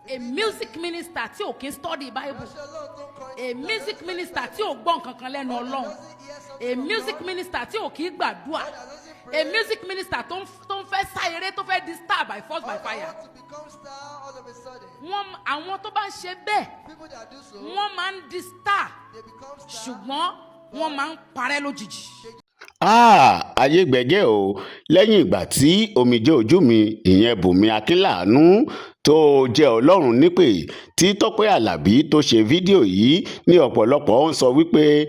A music minister tí ò kí study Bible. A music minister tí ò gbọ́ nǹkan kan lẹ́nu Ọlọ́run. A music minister tí ò kí gbàdúrà. A music minister tó ń fẹ́ sá eré tó fẹ́ di star by force by fire. Àwọn tó bá ń ṣe bẹ́ẹ̀, wọ́n máa ń di star, ṣùgbọ́n wọ́n máa ń parẹ́ lójijì. Ayé gbẹ̀gẹ́ o lẹ́yìn ìgbà tí Omije Ojumi ìyẹn Bunmi Akínláàánú tó jẹ́ Ọlọ́run nípè tí Tope Alabi tó ṣe fídíò yìí ní ọ̀pọ̀lọpọ̀ ń sọ wípé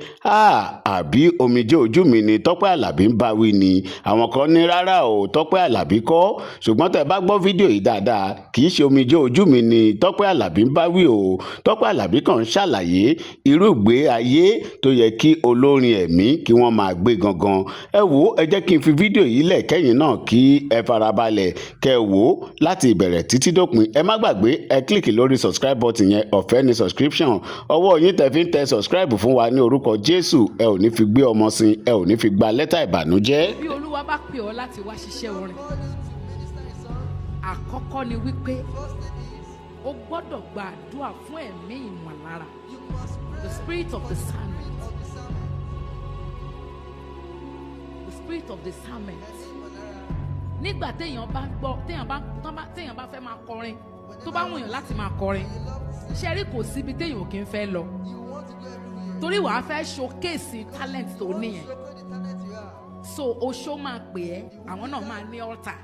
àbí Omije Ojumi ni Tope Alabi ń bá wí ni. Àwọn kan ní rárá o, Tope Alabi kọ́, ṣùgbọ́n tẹ́ bá gbọ́ fídíò yìí dáadáa kì í ṣe Omije Ojumi ni Tope Alabi ń bá wí o. Tope Alabi kàn ń ṣàlàyé irú ìgbé ayé tó yẹ kí olórin ẹ̀mí kí wọ́n máa gbé gangan. Ẹ wò, ẹ jẹ́ kí n fi fídíò yìí lẹ̀ kẹ́yìn náà kí ẹ farabalẹ̀ kẹ́ wò láti ìbẹ̀rẹ̀ títí dópin. Ẹ má gbàgbé ẹ kílìkì lórí subscribe button yẹn, ọ̀fẹ́ ni subscription. Ọwọ́ yín tẹ́ fi ń tẹ subscribe fún wa ní orúkọ Jésù, ẹ ò ní fi gbé ọmọ sin, ẹ ò ní fi gba lẹ́tà ìbànújẹ́. Bí Olúwa bá pè ọ́ láti wá ṣiṣẹ́ orin, àkọ́kọ́ ni wípé o gbọ́dọ̀ gba àdúrà fún ẹ̀mí ìmọ̀lára, the spirit of discernment. The spirit of discernment. Nígbà téèyàn bá gbọ́, téèyàn bá fẹ́ máa kọrin, tó bá wùyàn láti máa kọrin, ṣe rí kò síbi téèyàn ò kí ń fẹ́ lọ. Torí wàá fẹ́ showcase talent tó níyẹn. So oṣó máa pè ẹ́, àwọn náà máa ní altar.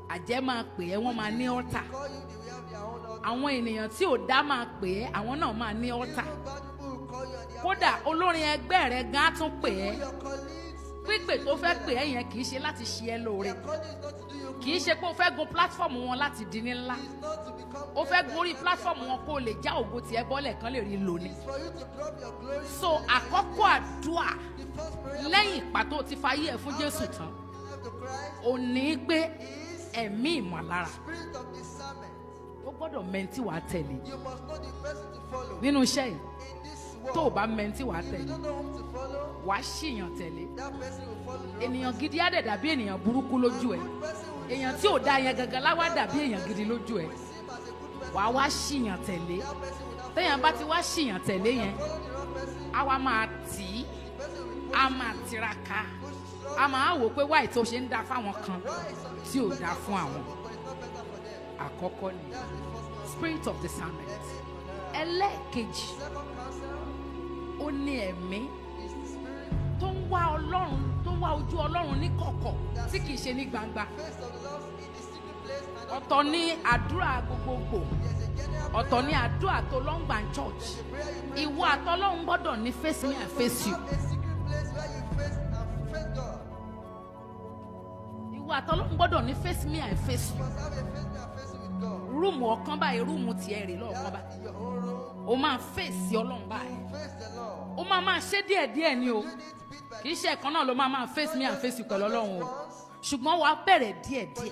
Àjẹ́ máa pè ẹ́, wọ́n máa ní altar. Àwọn ènìyàn tí ò dá máa pè ẹ́, àwọn náà máa ní altar. Kódà olórin ẹgbẹ́ rẹ̀ gan á tún pè ẹ́. Pípè tó fẹ́ pè ẹ́ yẹn kì í ṣe láti ṣe ẹ́ lóore. Kì í ṣe pé o fẹ́ gun platform wọn láti di ní ńlá. O fẹ́ gun orí platform wọn kó o lè já ògo tiẹ̀ bọ́lẹ̀ kan lè rí lónìí. So àkọ́kọ́ àdúrà lẹ́yìn ìpàtó ti fayé ẹ̀ fún Jésù tán, ò ní pé ẹ̀mí ìmọ̀lára. O gbọ́dọ̀ mẹ́ntì wàá tẹ̀lé nínú iṣẹ́ yìí. Tó o bá mẹ́ntì wàá tẹ̀lé, wàá ṣìyàn tẹ̀lé. Ènìyàn gidi á dẹ̀ dàbí ènìyàn burúkú lójú ẹ̀. Èèyàn tí ò dá yẹn gangan láwá dàbí èèyàn gidi lójú ẹ̀. Wàá wá ṣìyàn tẹ̀lé. Téèyàn bá ti wá ṣìyàn tẹ̀lé yẹn, á wá máa tì í, á máa tiraka, á máa wò pé wáì tó ṣe ń dá fáwọn kan tí ò dá fún àwọn. Àkọ́kọ́ ni spirit of discernment. Ẹlẹ́ẹ̀kejì, ó ní ẹ̀mí tó ń wá Ọlọ́run, tó ń wá ojú Ọlọ́run ní kọ̀kọ̀ tí kìí ṣe ní gbangba. Ọ̀tọ̀ ni àdúrà gbogbogbò, ọ̀tọ̀ ni àdúrà tó lọ ń gbà ní church. Ìwọ àtọlọ́run gbọ́dọ̀ ní face me and face you. Ìwọ àtọlọ́run gbọ́dọ̀ ní face me and face you. Rúùmù ọ̀kan báyìí, rúùmù tiẹ̀ rè lọ́ọ̀kan báyìí. O máa fèsì Ọlọ́run báyìí. O máa ṣe díẹ̀díẹ̀ ni o. Kì í ṣe ẹ̀kan náà ló máa face me and face you pẹ̀lú Ọlọ́run o. Ṣùgbọ́n wàá bẹ̀rẹ̀ díẹ̀díẹ̀.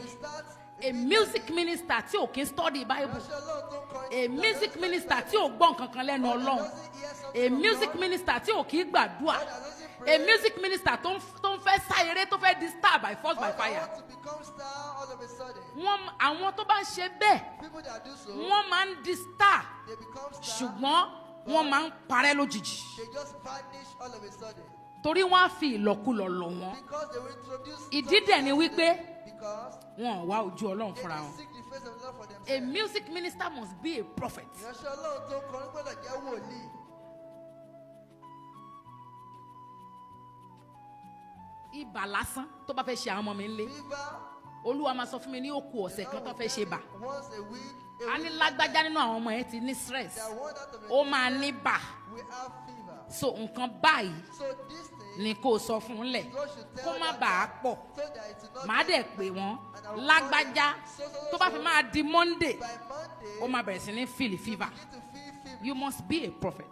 A music minister tí ò kí study Bible. A music minister tí ò gbọ́ nǹkan kan lẹ́nu Ọlọ́run. A music minister tí ò kí gbàdúrà. A music minister tó ń fẹ́ sá eré tó fẹ́ di star by force by fire. Àwọn tó bá ń ṣe bẹ́ẹ̀, wọ́n máa ń di star, ṣùgbọ́n wọ́n máa ń parẹ́ lójijì. Torí wọ́n á fi ìlọ̀kulọ̀ lọ̀ wọ́n. Ìdí dẹ̀ ni wípé wọn ò wá ojú Ọlọ́run fúnra wọn. A music minister must be a prophet. Ibà lásán tó bá fẹ́ ṣe àwọn ọmọ mi ńlé, Olúwa máa sọ fún mi ní ó kù ọ̀sẹ̀ kan tó fẹ́ ṣe bà. A ní lágbájá nínú àwọn ọmọ yẹn ti ní stress, ó máa ní bà. So nǹkan báyìí ni kò sọ fún un lẹ̀ kó má bàa pọ̀. Màá dẹ̀ pè wọ́n lágbájá tó bá fi máa di Monday, ó máa bẹ̀rẹ̀ sí ní feel fever. You must be a prophet.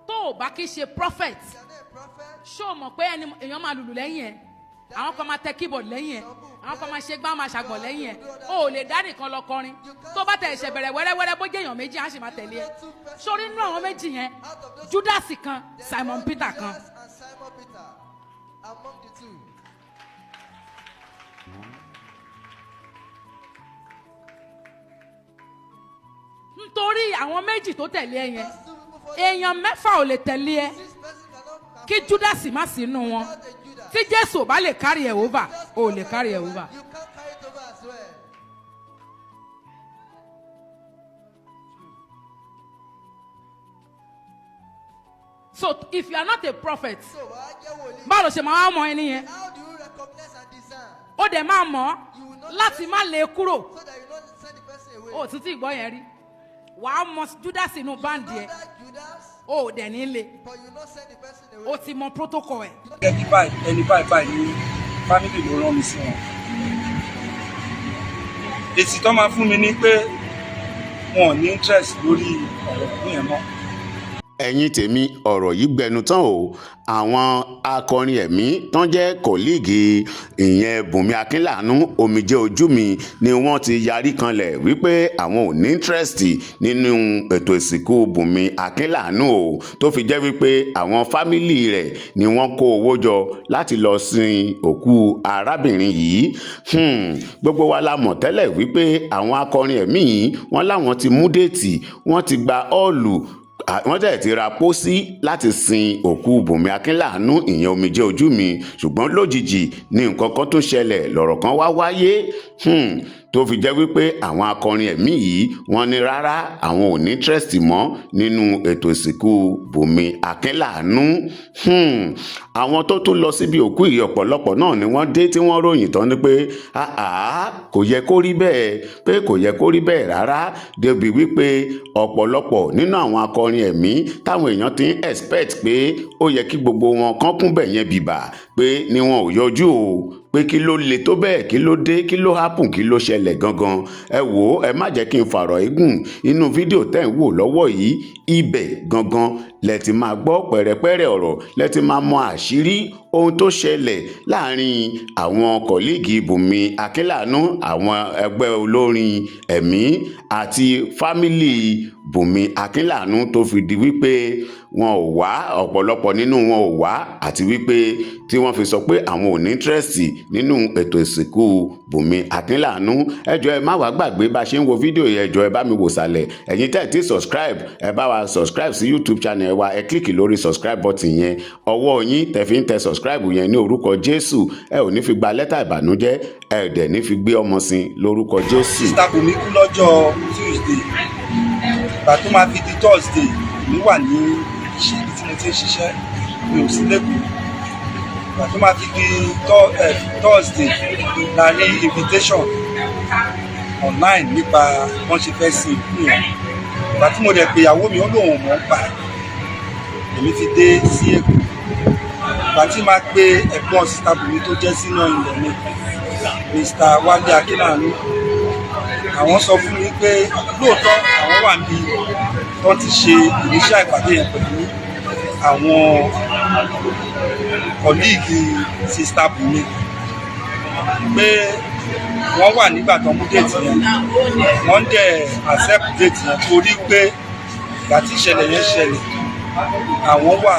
Tó o bá kí ṣe prophet, ṣó o mọ̀ pé èèyàn máa lùlù lẹ́yìn ẹ̀. àwọn kan máa tẹ keyboard lẹ́yìn ẹ̀, àwọn kan máa ṣe gbá máa ṣàgbọ̀n lẹ́yìn ẹ̀. O ò lè dá nìkan lọ kọrin. Tó bá tẹ̀ ẹ̀ṣẹ̀ bẹ̀rẹ̀ wẹ́rẹ́wẹ́rẹ́ bó jẹ́ èèyàn méjì á sì máa tẹ̀lé ẹ. Sórí inú àwọn méjì yẹn, Judas kan, Simon Peter kan. Nítorí àwọn méjì tó tẹ̀lé ẹ yẹn, èèyàn mẹ́fà ò lè tẹ̀lé ẹ kí Judas má sí inú wọn. Tí Jésù bá lè carry ẹ over, o lè carry ẹ over. So if you are not a prophet, báwo ló ṣe máa mọ ẹni yẹn? Ó dẹ̀ máa mọ̀ láti má lè kúrò. O tún ti gbọ́ yẹn rí. Wàá mọ Judas inú báńdì ẹ. O dẹ̀ ní lè. O ti mọ protocol ẹ̀. Ẹni báyìí ní family ló rán mi sí wọn. Èsì tó máa fún mi ní pé wọn ò ní interest lórí ọ̀rọ̀ yẹn mọ́. ẹ̀yin tèmi ọ̀rọ̀ yìí gbẹnu tán o. Àwọn akọrin ẹ̀mí tán jẹ́ kòlíìgì ìyẹn Bunmi Akínláàánú Omije Ojumi ni wọ́n ti yarí kanlẹ̀ wípé àwọn ò ní interest nínú ètò ìsìnkú Bunmi Akínláàánú o, tó fi jẹ́ wípé àwọn fámìlì rẹ̀ ni wọ́n kó owó jọ láti lọ sin òkú arábìnrin yìí. Gbogbo wa la mọ̀ tẹ́lẹ̀ wípé àwọn akọrin ẹ̀mí yìí wọ́n láwọn ti mú déètì, wọ́n ti gba ọ́ọ̀lù, wọ́n tẹ̀ ti ra pósí láti sin òkú Bunmi Akínláàánú ìyẹn Omije Ojumi, ṣùgbọ́n lójijì ní nǹkan kan tó ṣẹlẹ̀, lọ̀rọ̀ kan wá wáyé tó fi jẹ́ wípé àwọn akọrin ẹ̀mí yìí wọ́n ní rárá àwọn ò ní interest mọ́ nínú ètò ìsìnkú Bunmi Akínláàánú. Àwọn tó tún lọ síbi òkú yìí ọ̀pọ̀lọpọ̀ náà ni wọ́n dé tí wọ́n ròyìn tán ni pé kò yẹ kó rí bẹ́ẹ̀, pé kò yẹ kó rí bẹ́ẹ̀ rárá, débi wípé ọ̀pọ̀lọpọ̀ nínú àwọn akọrin ẹ̀mí táwọn èèyàn ti ń expect pé ó yẹ kí gbogbo wọn kán kún bẹ̀ yẹn bìbà pé ni wọn ò yọjú o, pé kí ló le tó bẹ́ẹ̀, kí ló dé, kí ló happen, kí ló ṣẹlẹ̀ gangan. Ẹ wò ó, ẹ má jẹ́ kí n fàrọ̀ igun inú fídíò tẹ́ ń wò lọ́wọ́ yìí, ibẹ̀ gangan lẹ ti máa gbọ́ pẹ̀rẹ̀pẹ̀rẹ̀ ọ̀rọ̀, lẹ ti máa mọ àṣírí ohun tó ṣẹlẹ̀ láàrin àwọn kọ̀líìgì Bunmi Akínláàánú, àwọn ẹgbẹ́ olórin ẹ̀mí àti fámìlì Bunmi Akínláàánú, tó fi di wípé wọn ò wá, ọ̀pọ̀lọpọ̀ nínú wọn ò wá, àti wípé tí wọ́n fi sọ pé àwọn ò ní interest nínú ètò ìsìnkú Bunmi Akínláàánú. Ẹ jọ̀ọ́ ẹ má wá gbàgbé bá ṣe ń wo fídíò yẹn, ẹ jọ̀ọ́ ẹ bá mi wò sàlẹ̀. Ẹ̀yin tẹ́ ti subscribe, ẹ bá wa subscribe sí YouTube channel wa, ẹ kílìkì lórí subscribe button yẹn. Ọwọ́ yín tẹ́ fi ń tẹ subscribe yẹn ní orúkọ Jésù, ẹ ò ní fi gba lẹ́tà ìbànújẹ́, ẹ dẹ̀ ní fi gbé ọmọ sin lórúkọ Jésù. Sista Bunmi kú lọ́jọ́ Tuesday, ìgbà tó máa fi di Thursday mi wà ní ibi tí mo ti ń ṣiṣẹ́, mi ò sí lẹ́kọ̀ọ́. Ìgbà tó máa fi di Thursday la ní invitation online nípa wọ́n ṣe fẹ́ sin ìlú yẹn. Ìgbà tí mo dẹ̀ pé ìyàwó mi ó lóun mọ̀ ń pa èmi fi dé sí Èkó. Ìgbà tí máa pe ẹ̀gbọ́n Sista Bunmi tó jẹ́ sínú ilẹ̀ mi, Mr. Wálé Akínláàánú, àwọn sọ fún mi pé lóòótọ́ àwọn wà níbi tó ti ṣe ìníṣẹ́ ìpàdé yẹn pẹ̀lú àwọn kọ̀líìgì Sista Bunmi, pé wọ́n wà nígbà tó mú déètì yẹn, wọ́n dẹ̀ accept déètì yẹn torí pé ìgbà tí ìṣẹ̀lẹ̀ yẹn ṣẹlẹ̀ àwọn wà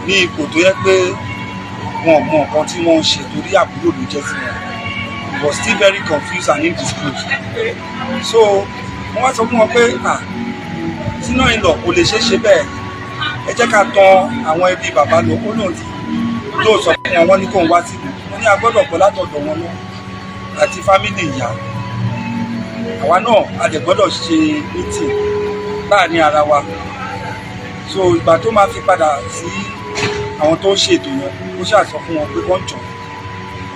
ní ipò tó yẹ pé wọn ò mọ nǹkan tí wọ́n ń ṣe torí àbúrò ló jẹ́ sí wọn. Was still very confused and indisposed. So wọ́n wá sọ fún wọn pé sínú ìlọ kò lè ṣe bẹ́ẹ̀, ẹ jẹ́ ká tọ̀ àwọn ẹbí bàbá lọ. Ó lóun ti lóò sọ fún wọn ní kóun wá síbi, wọ́n ní agbọ́dọ̀ pọ̀ látọ̀dọ̀ wọn náà àti fámìlì ìyá. Àwa náà a dẹ̀ gbọ́dọ̀ ṣe meeting láàrin ara wa. So ìgbà tó máa fi padà sí àwọn tó ń ṣètò yẹn, ó ṣàṣọ fún wọn pé wọ́n jọ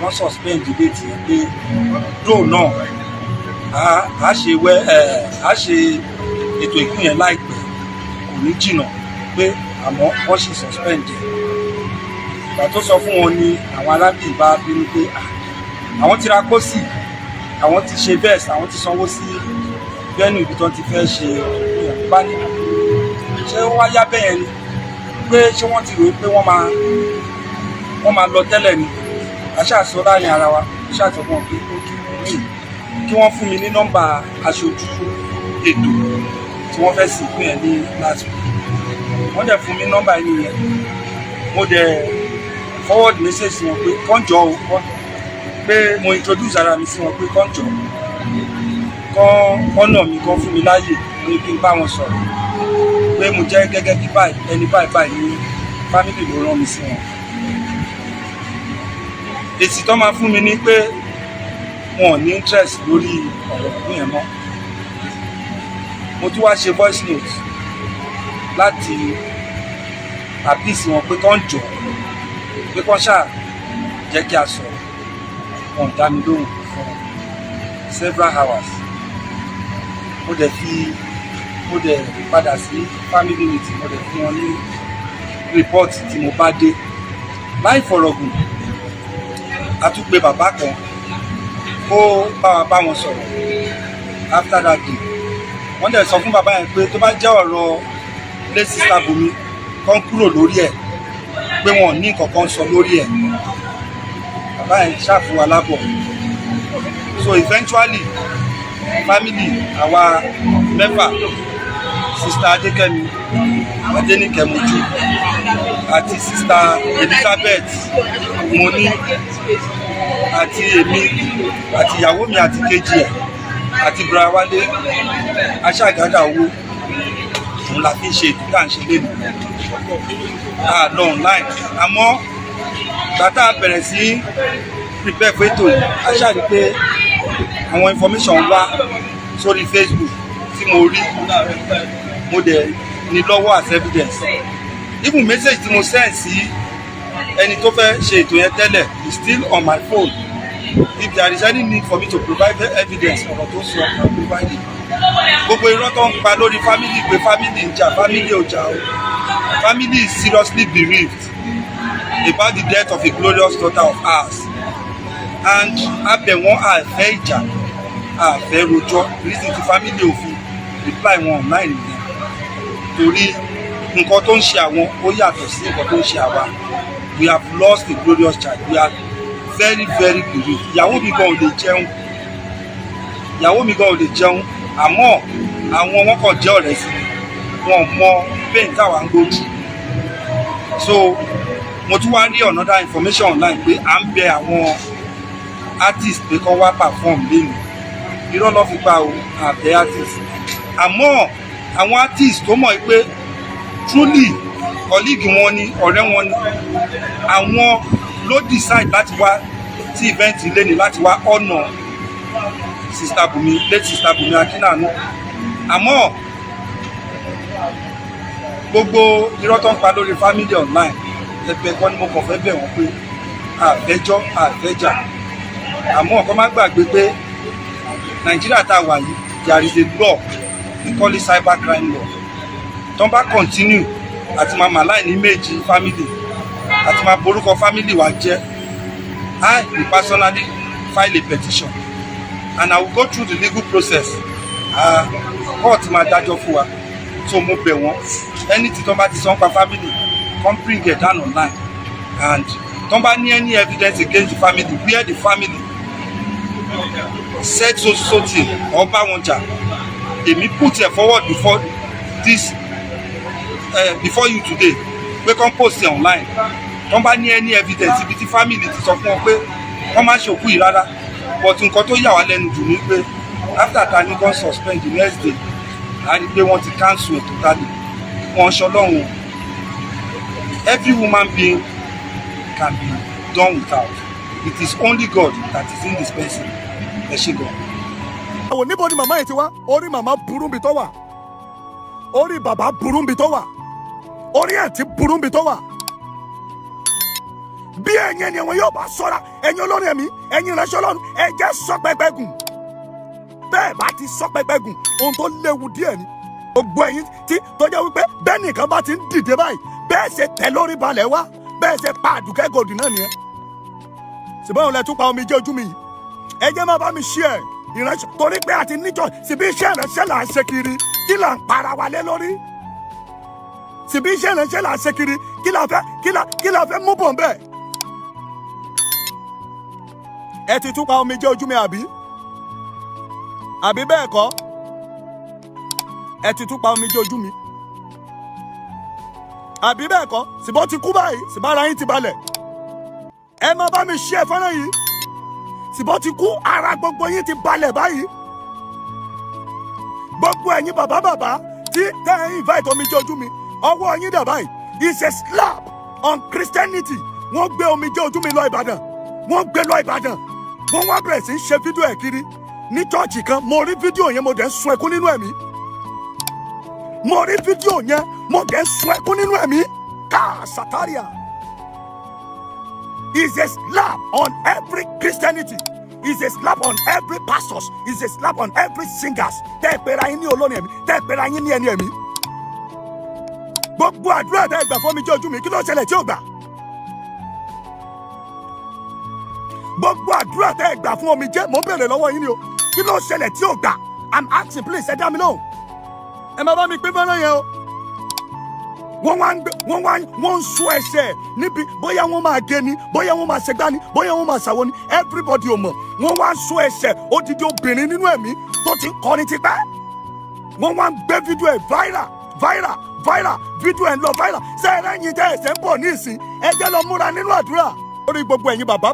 wọ́n suspend debate yẹn pé dóò náà a ṣe ètò ìkú yẹn láìpẹ́, kò ní jìnnà, pé àmọ́ wọ́n ṣì suspend yẹn. Ìgbà tó sọ fún wọn ni àwọn Alabi bá bínú pé àwọn ti ra pósí, àwọn ti ṣe verse, àwọn ti sanwó sí venue ibi tó ti fẹ́ ṣe ìyẹn bá ní ṣé wọ́n wá yá bẹ́ẹ̀ ni, pé ṣé wọ́n ti rò pé wọ́n máa lọ tẹ́lẹ̀ ni. aṣáàsọ láàrin ara wa aṣáàsọ fún wọn pé kí wọ́n fún mi ní nọ́mbà aṣojú ètò tí wọ́n fẹ́ sìnkú yẹn ní last week. Wọ́n dẹ̀ fún mi nọ́mbà ẹni yẹn, mo dẹ̀ forward message sí wọn pé kọ́njọ́ o pé mo introduce ara mi sí wọn pé kọ́njọ́ kọ́nà mi kan fún mi láàyè pé kí n bá wọn sọ̀rọ̀ pé mo jẹ́ gẹ́gẹ́ bí báyìí ẹni báyìí ní family ló rán mi sí wọn. Èsì tó máa fún mi ní pé wọn ò ní interest lórí ọ̀rọ̀ ìlú yẹn mọ́. Mo tún wá ṣe voice note láti àpíìsì wọn pé kán jọ pé kán ṣáà jẹ́ kí a sọ̀rọ̀. Wọn dá mi lóhùn fún several hours. Mo dẹ̀ padà sí family meeting, mo dẹ̀ fún wọn ní report tí mo bá dé. Láì fọ̀rọ̀gùn, a tún pe bàbá kan kó bá wọn sọ̀rọ̀ after that day. Wọ́n dẹ̀ sọ fún bàbá yẹn pé tó bá jẹ́ ọ̀rọ̀ late sister Bunmi kán kúrò lórí ẹ̀ pé wọn ò ní nǹkan kan sọ lórí ẹ̀. Bàbá yẹn ṣàfù wa lábọ̀. So eventually family àwa mẹ́fà, sister Adékẹ́mi Adéníkẹ́mojú àti sister Elizabeth Moni àti èmi àti ìyàwó mi àti kejì ẹ̀ àti Bra Wálé aṣáàgádà owó òun la fi ń ṣe ìdúgbà ń ṣe lẹ́nu àlọ́ online. Àmọ́ gbàtà bẹ̀rẹ̀ sí prepare fún ètò yìí aṣáàrí pé àwọn information wá sórí Facebook tí mo rí mo dẹ̀ ní lọ́wọ́ as evidence. Even message tí mo send sí ẹni tó fẹ́ ṣe ètò yẹn tẹ́lẹ̀ is still on my phone. If there is any need for me to provide evidence ọ̀rọ̀ tó sọ I provide it. Gbogbo irọ́ tó ń pa lórí family pé family ń jà family ò jà o. Family is seriously bereaved about the death of a glorious daughter of ours. And abẹ wọn àfẹ́ ìjà àfẹ́ rojọ́ reason ti family òfin reply wọn online nìyẹn. Torí nǹkan tó ń ṣe àwọn ó yàtọ̀ sí nǹkan tó ń ṣe àwa. We have lost a glorious child. We are very very bereaved. Ìyàwó mi gan ò lè jẹun. Àmọ́ àwọn wọn kàn jẹ́ ọ̀rẹ́ sí wọn mọ pain táwa ń go through. So mo tún wá rí another information online pé à ń bẹ àwọn artist pé kán wá perform lẹ́nu. Irọ́ ló fi pa o àbẹ artist. Àmọ́ àwọn artist tó mọ̀ pé truly colleague wọn ni ọ̀rẹ́ wọn ni àwọn ló decide láti wá sí event lẹ́nu láti wá honour sister Bunmi, late sister Bunmi Akínàánú. Àmọ́ gbogbo irọ́ tó ń pa lórí family online ẹgbẹ́ kan ni mo kàn fẹ́ bẹ̀ wọ́n pé àfẹ́jọ́ àfẹ́jà. Àmọ́ ọ̀kan má gbàgbé pé Nàìjíríà tá a wà yìí there is a law we call it cyber crime law. Tó ń bá continue àti máa màláì ní méjì family àti máa borúkọ family wa jẹ́. I will personally file a petition and I will go through the legal process. Court máa dájọ́ fún wa. So mo bẹ̀ wọ́n anything tó bá ti sọ nípa family come bring it down online, and tó bá ní any evidence against the family where the family said so thing or bá wọn jà, èmi put it forward before you today pé kàn post it online. Tó bá ní any evidence ibi tí family ti sọ fún wọn pé wọ́n má ṣe òkú yìí rárá, but nǹkan tó yà wá lẹ́nu jù ní pé after ta ní kan suspend the next day a rí pé wọ́n ti cancel it totally. Wọ́n ṣọlọ́run. Every human being can be done without. It is only God that is indispensable. Ẹ ṣé gan. Àwọn níbo ni màmá yìí ti wá? Orí màmá burú bí tó wà. Orí bàbá burú bí tó wà. Orí àǹtí burú bí tó wà. Bí ẹ̀yin ènìyàn wọn yóò bá ṣọ́ra, ẹ̀yin olórin ẹ̀mí, ẹ̀yin ìránṣẹ́ Ọlọ́run, ẹ jẹ́ sọ pẹpẹ gùn. Bẹ́ẹ̀ bá ti sọ pẹpẹ gùn, ohun tó léwu díẹ̀ ni. Gbogbo ẹ̀yin tí tó jẹ́ wípé bẹ́ẹ̀ nìkan bá ti ń dìde báyìí, bẹ́ẹ̀ ṣe tẹ̀ lórí balẹ̀ wá, bẹ́ẹ̀ ṣe pa Àdùkẹ́ Gold náà nìyẹn. Ṣùgbọ́n lẹ tún pa Omije Ojumi yìí. Ẹ jẹ́ máa bá mi ṣí ẹ̀ ìránṣẹ́ torí pé àti níjọ́ síbi iṣẹ́ ìránṣẹ́ là ń ṣe kiri, kí là ń para wa lé lórí. Síbi iṣẹ́ ìránṣẹ́ là ń ṣe kiri, kí la fẹ́ mú bọ̀ bẹ́ẹ̀. ẹ ti tún pa Omije Ojumi àbí bẹ́ẹ̀ kọ́ ẹ ti tún pa Omije Ojumi àbí bẹ́ẹ̀ kọ́ ṣùgbọ́n ti kú báyìí ṣùgbọ́n ara yín ti balẹ̀ ẹ máa bá mi ṣe fọ́nrán yìí ṣùgbọ́n ti kú ara gbogbo yín ti balẹ̀ báyìí gbogbo ẹ̀yin bàbá tí tẹ́ ẹ invite Omije Ojumi ọwọ́ yín dà báyìí is a slap on Christianity wọ́n gbé Omije Ojumi lọ Ìbàdàn wọ́n wá bẹ̀rẹ̀ sí í ṣe fídíò ẹ̀ kiri ní chọ́ọ̀chì kan mo rí fídíò yẹn mo dẹ̀ ń sun ẹkún nínú ẹ̀mí káà sataria is a slap on every Christianity is a slap on every pastors is a slap on every singers tẹ́ ẹ pera yín ní olórin ẹ̀mí tẹ́ ẹ pera yín ní ẹni ẹ̀mí gbogbo àdúrà tẹ́ ẹ gbà fún Omije Ojumi kí ló ṣẹlẹ̀ tí ò gbà gbogbo àdúrà tẹ́ ẹ gbà fún Omije mo ń bèrè lọ́wọ́ yín ni o kí ló ṣẹlẹ̀ tí ò gbà I'm asking please ẹ dá mi lóhùn ẹ máa bá mi pín fẹ́ràn yẹn o wọ́n ń sún ẹsẹ̀ níbi bóyá wọ́n máa gé ni bóyá wọ́n máa ṣègbà ni bóyá wọ́n máa ṣàwo ni everybody ò mọ̀ wọ́n wá ń sún ẹsẹ̀ odidi obìnrin nínú ẹ̀mí tó ti kọrin tipẹ́ wọ́n wá ń gbé fídíò ẹ̀ viral fídíò ẹ̀ ń lọ viral ṣé ẹ lẹ́yìn tẹ́ ẹ̀sẹ̀ ń bọ̀ ní ìsìn ẹ jẹ́ lọ múra nínú àdúrà orí gbogbo ẹ̀yin bàbá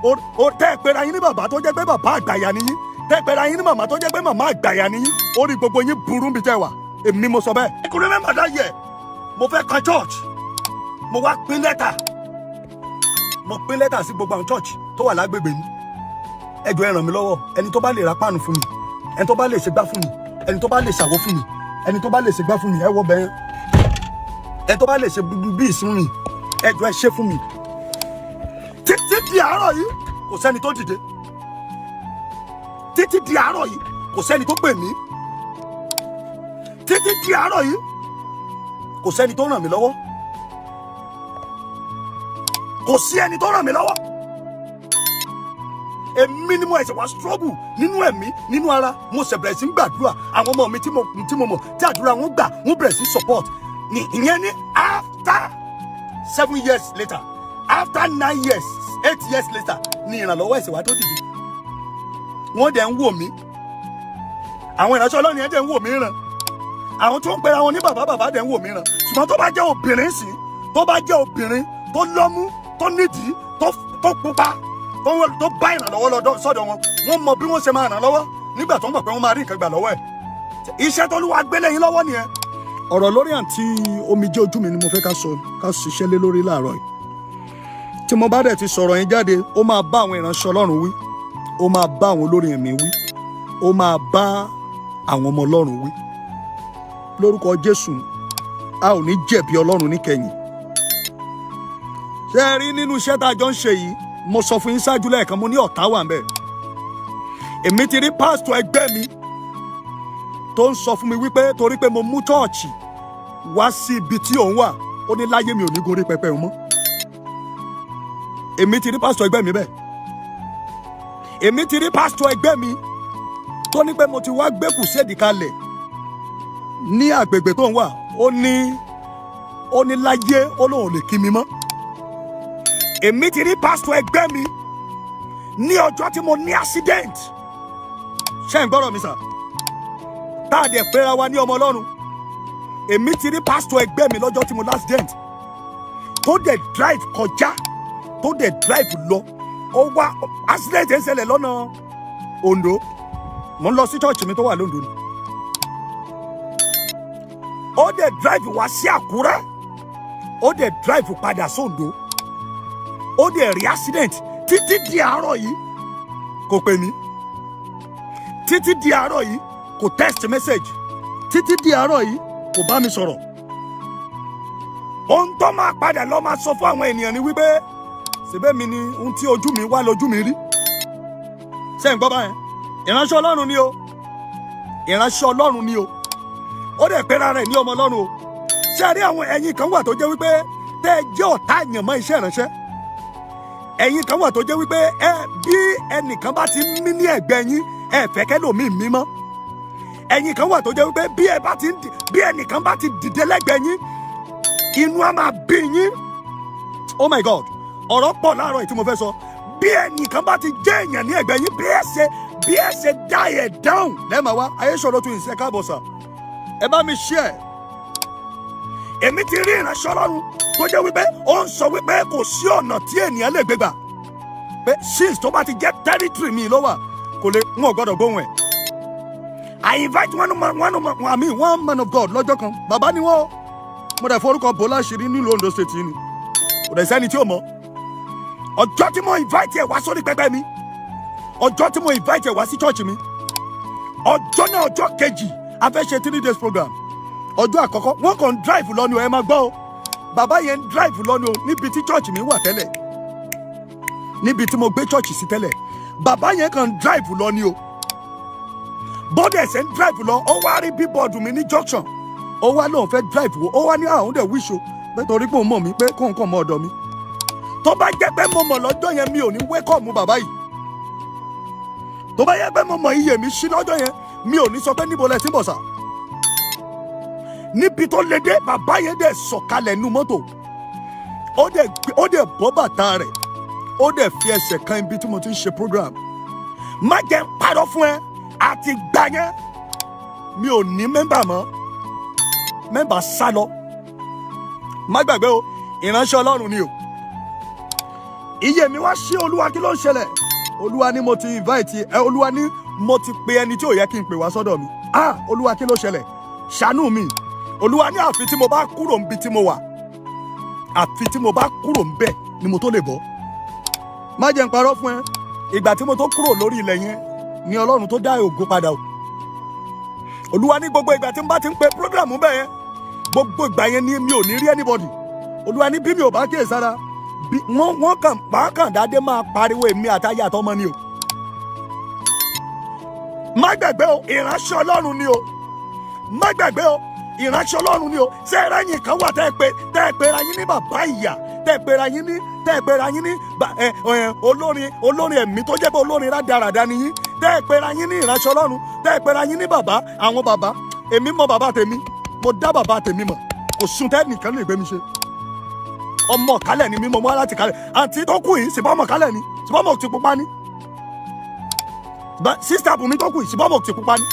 ó tẹ́ ẹ pera yín ní bàbá tó jẹ́ pé bàbá àgbàyà nìyí tẹ́ ẹ pera yín ní màmá tó jẹ́ pé màmá àgbàyà nìyí orí gbogbo yín burú bí tẹ́ wà èmi mo sọ bẹ́ẹ̀. ìkùnrin mẹ́mà dá yẹ mo fẹ́ kan church mo wá pín lẹ́tà sí gbogbo àwọn church tó wà lágbègbè mi ẹ jọ̀ọ́ ẹ ràn mí lọ́wọ́ ẹni tó bá lè ra páànù fún mi ẹni tó bá lè ṣègbà fún mi ẹni tó bá lè ṣàwó fún mi ẹni tó bá lè ṣègbà fún mi ẹ wọ bẹ́ẹ̀ ẹni tó bá lè ṣe bí ìsún mi ẹ jọ̀ọ́ ẹ ṣe fún mi títí di àárọ̀ yìí kò sẹ́ni tó dìde títí di àárọ̀ yìí kò sẹ́ni tó pè mí títí di àárọ̀ yìí kò sẹ́ni tó ràn mí lọ́wọ́ kò sí ẹni tó ràn mí lọ́wọ́ èmi ni mo ẹ̀sẹ̀ wá struggle nínú ẹ̀mí nínú ara mo ṣe bẹ̀rẹ̀ sí gbàdúrà àwọn ọmọ mi tí mo mọ̀ tí àdúrà wọn gbà wọ́n bẹ̀rẹ̀ sí support ní ìyẹn ní after 7 years later after 9 years 8 years later ní ìrànlọ́wọ́ ẹ̀sẹ̀ wá tó dìde wọ́n dẹ̀ ń wò mí àwọn ìránṣẹ́ Ọlọ́run yẹn dẹ̀ ń wò mí ràn àwọn tó ń pera wọn ní bàbá dẹ̀ ń wò mí ràn ṣùgbọ́n tó bá jẹ́ obìnrin sí tó bá jẹ́ obìnrin tó lọ́mú tó nídìí tó pupa tó bá ìrànlọ́wọ́ lọ́dọ̀ sọ́dọ̀ wọn wọ́n mọ bí wọ́n ṣe máa ràn lọ́wọ́ nígbà tó ń mọ̀ pé wọ́n máa rí nǹkan gbà lọ́wọ́ ẹ̀ iṣẹ́ tó Olúwa gbélé yín lọ́wọ́ nìyẹn. ọ̀rọ̀ lórí àǹtí Omije Ojumi ni mo fẹ́ ká ṣiṣẹ́ lé lórí láàárọ̀ yìí tí mo bá dẹ̀ ti sọ̀rọ̀ yín jáde ó máa bá àwọn ìránṣẹ́ Ọlọ́run wí ó máa bá àwọn olórin ẹ̀mí wí ó máa bá àwọn ọmọ Ọlọ́run wí lórúkọ Jésù a ò ní jẹ̀bi Ọlọ́run níkẹyìn. ṣé ẹ rí nínú iṣẹ́ tá a jọ ń ṣe yìí mo sọ fún yín ṣáájú lẹ́ẹ̀kan mo ní ọ̀tá wà ńbẹ̀ èmi ti rí pásítọ̀ ẹgbẹ́ mi tó ń sọ fún mi wípé torí pé mo mú chọ́ọ̀chì wá sí ibi tí òun wà ó ní láyé mi ò ní gorí pẹpẹ òun mọ́ èmi ti rí pásítọ̀ ẹgbẹ́ mi bẹ́ẹ̀ èmi ti rí pásítọ̀ ẹgbẹ́ mi tó ní pé mo ti wá gbé kùsẹ́ẹ̀dì kalẹ̀ ní àgbègbè tó ń wà ó ní láyé ó lóun ò lè kí mi mọ́ èmi ti rí pásítọ̀ ẹgbẹ́ mi ní ọjọ́ tí mo ní accident ṣé ń gbọ́rọ̀ mi sà tá a dẹ̀ pera wa ní ọmọ Ọlọ́run èmi ti rí pásítọ̀ ẹgbẹ́ mi lọ́jọ́ tí mo ní accident tó dẹ̀ drive kọjá tó dẹ̀ drive lọ ó wá accident ń ṣẹlẹ̀ lọ́nà Ondo mo ń lọ sí church mi tó wà lóńdó ni ó dẹ̀ drive wá sí Àkúrẹ́ ó dẹ̀ drive padà sóńdó ó dẹ̀ rí accident títí di àárọ̀ yìí kò pè mí títí di àárọ̀ yìí kò text message títí di àárọ̀ yìí kò bá mi sọ̀rọ̀ ohun tó máa padà lọ máa sọ fún àwọn ènìyàn ni wípé ṣebí mi ni ohun tí ojú mi wá lójú mi rí ṣé ń gbọ́ báyẹn ìránṣẹ́ Ọlọ́run ni o ìránṣẹ́ Ọlọ́run ni o ó dẹ̀ pera rẹ̀ ní ọmọ Ọlọ́run o ṣé a rí àwọn ẹ̀yin kan wà tó jẹ́ wípé tẹ́ ẹ jẹ́ ọ̀tá àyànmọ́ iṣẹ́ ìránṣẹ́ ẹ̀yin kan wà tó jẹ́ wípé bí ẹnìkan bá ti mí ní ẹ̀gbẹ́ yín ẹ fẹ́ kẹ́lòmíì mí mọ́ ẹ̀yin kan wà tó jẹ́ wípé bí ẹnìkan bá ti dìde lẹ́gbẹ̀ẹ́ yín inú á máa bí yín oh my God ọ̀rọ̀ pọ̀ láàárọ̀ yìí tí mo fẹ́ sọ bí ẹnìkan bá ti jẹ́ èèyàn ní ẹgbẹ́ yín bí ẹ ṣe dá ẹ̀ dáhùn lẹ́ẹ̀ma wá ayé sọ̀rọ̀ tún ìṣe káàbọ̀ sà ẹ bá mi ṣí ẹ̀. èmi ti rí ìránṣẹ́ Ọlọ́run tó jẹ́ wípé ó ń sọ wípé kò sí ọ̀nà tí ènìyàn lè gbé gbà pé since tó bá ti jẹ́ territory mi ló wà kò lè ń gbọ́dọ̀ gbóhùn ẹ̀. I invite one man of God lọ́jọ́ kan bàbá ni wọ́n mo dẹ̀ forúkọ bò láṣìírí nílùú Ondo State yìí ni kò dẹ̀ sẹ́ni tí ò mọ̀ ọjọ́ tí mo invite ẹ̀ wá sórí pẹpẹ mi ọjọ́ tí mo invite ẹ̀ wá sí church mi ọjọ́ náà ọjọ́ kejì a fẹ́ ṣe 3 days program ọjọ́ àkọ́kọ́ wọ́n kàn ń drive lọ ni o ẹ máa gbọ́ o bàbá yẹn ń drive lọ ni o níbi tí church mi wà tẹ́lẹ̀ níbi tí mo gbé church sí tẹ́lẹ̀ bàbá yẹn kàn ń drive lọ ni o bọ́dẹ̀ ẹ̀sẹ̀ ń drive lọ ó wá rí bíbọ̀dù mi ní junction ó wá lóun fẹ́ drive wo ó wá ní àwọn dẹ̀ wíṣọ pé torí pé òun mọ̀ mí pé kóńkàn mọ ọ̀dọ̀ mi tó bá jẹ́ pé mo mọ̀ lọ́jọ́ yẹn mi ò ní wẹ́kọ̀mù bàbá yìí tó bá yẹ pé mo mọ̀ iye mi sí lọ́jọ́ yẹn mi ò ní sọ pé níbo lẹ ti ń bọ̀ sà níbi tó lè dé bàbá yẹn dẹ̀ sọ̀kalẹ̀ nu mọ́tò ó dẹ̀ bọ́ bàtà rẹ̀ ó dẹ̀ fi ẹsẹ̀ kan ibi tí mo ti ń ṣe program má jẹ́ ń parọ́ fún ẹ àti gbà yẹn mi ò ní mẹ́mbà mọ́ mẹ́mbà sá lọ má gbàgbé o ìránṣẹ́ Ọlọ́run ni o iye mi wá sí Olúwa kí ló ń ṣẹlẹ̀ Olúwa ni mo ti invite ẹ Olúwa ni mo ti pe ẹni tí ò yẹ kí n pè wá sọ́dọ̀ mi Olúwa kí ló ṣẹlẹ̀ ṣàánú mi Olúwa ní àfi tí mo bá kúrò níbi tí mo wà àfi tí mo bá kúrò ńbẹ̀ ni mo tó lè bọ́ má jẹ́ n parọ́ fún ẹ ìgbà tí mo tó kúrò lórí ilẹ̀ yẹn ni Ọlọ́run tó dá ògo padà o Olúwa ní gbogbo ìgbà tí n bá ti ń pe program bẹ́ẹ̀ yẹn gbogbo ìgbà yẹn ni mi ò ní rí anybody Olúwa ní bí mi ò bá kíyè sára wọ́n kàn dáadé máa pariwo èmi àtayé àtọmọ ni o má gbàgbé o ìránṣẹ́ Ọlọ́run ni o má gbàgbé o ìránṣẹ́ Ọlọ́run ni o ṣé ẹ̀rẹ́yìn kan wà tẹ́ ẹ pé ra yín ní bàbá ìyà tẹ́ ẹ pé ra yín ní olórin ẹ̀mí tó jẹ́ pé olórin rádaràda ni yín tẹ́ ẹ pé ra yín ní ìránṣẹ́ Ọlọ́run tẹ́ ẹ pé ra yín ní bàbá àwọn bàbá èmi mọ bàbá tèmi mo dá bàbá tèmi mọ̀ kò sun tẹ́ nìkan lè gbé mi ṣe ọmọ kálẹ̀ ni mímọ́ wá láti kálẹ̀ àǹtí tó kù yìí ṣùgbọ́n ọmọ kálẹ̀ ni ṣùgbọ́n ọmọ ti pupa ni sísítà Bunmi tó kù yìí ṣùgbọ́n ọmọ ti pupa ni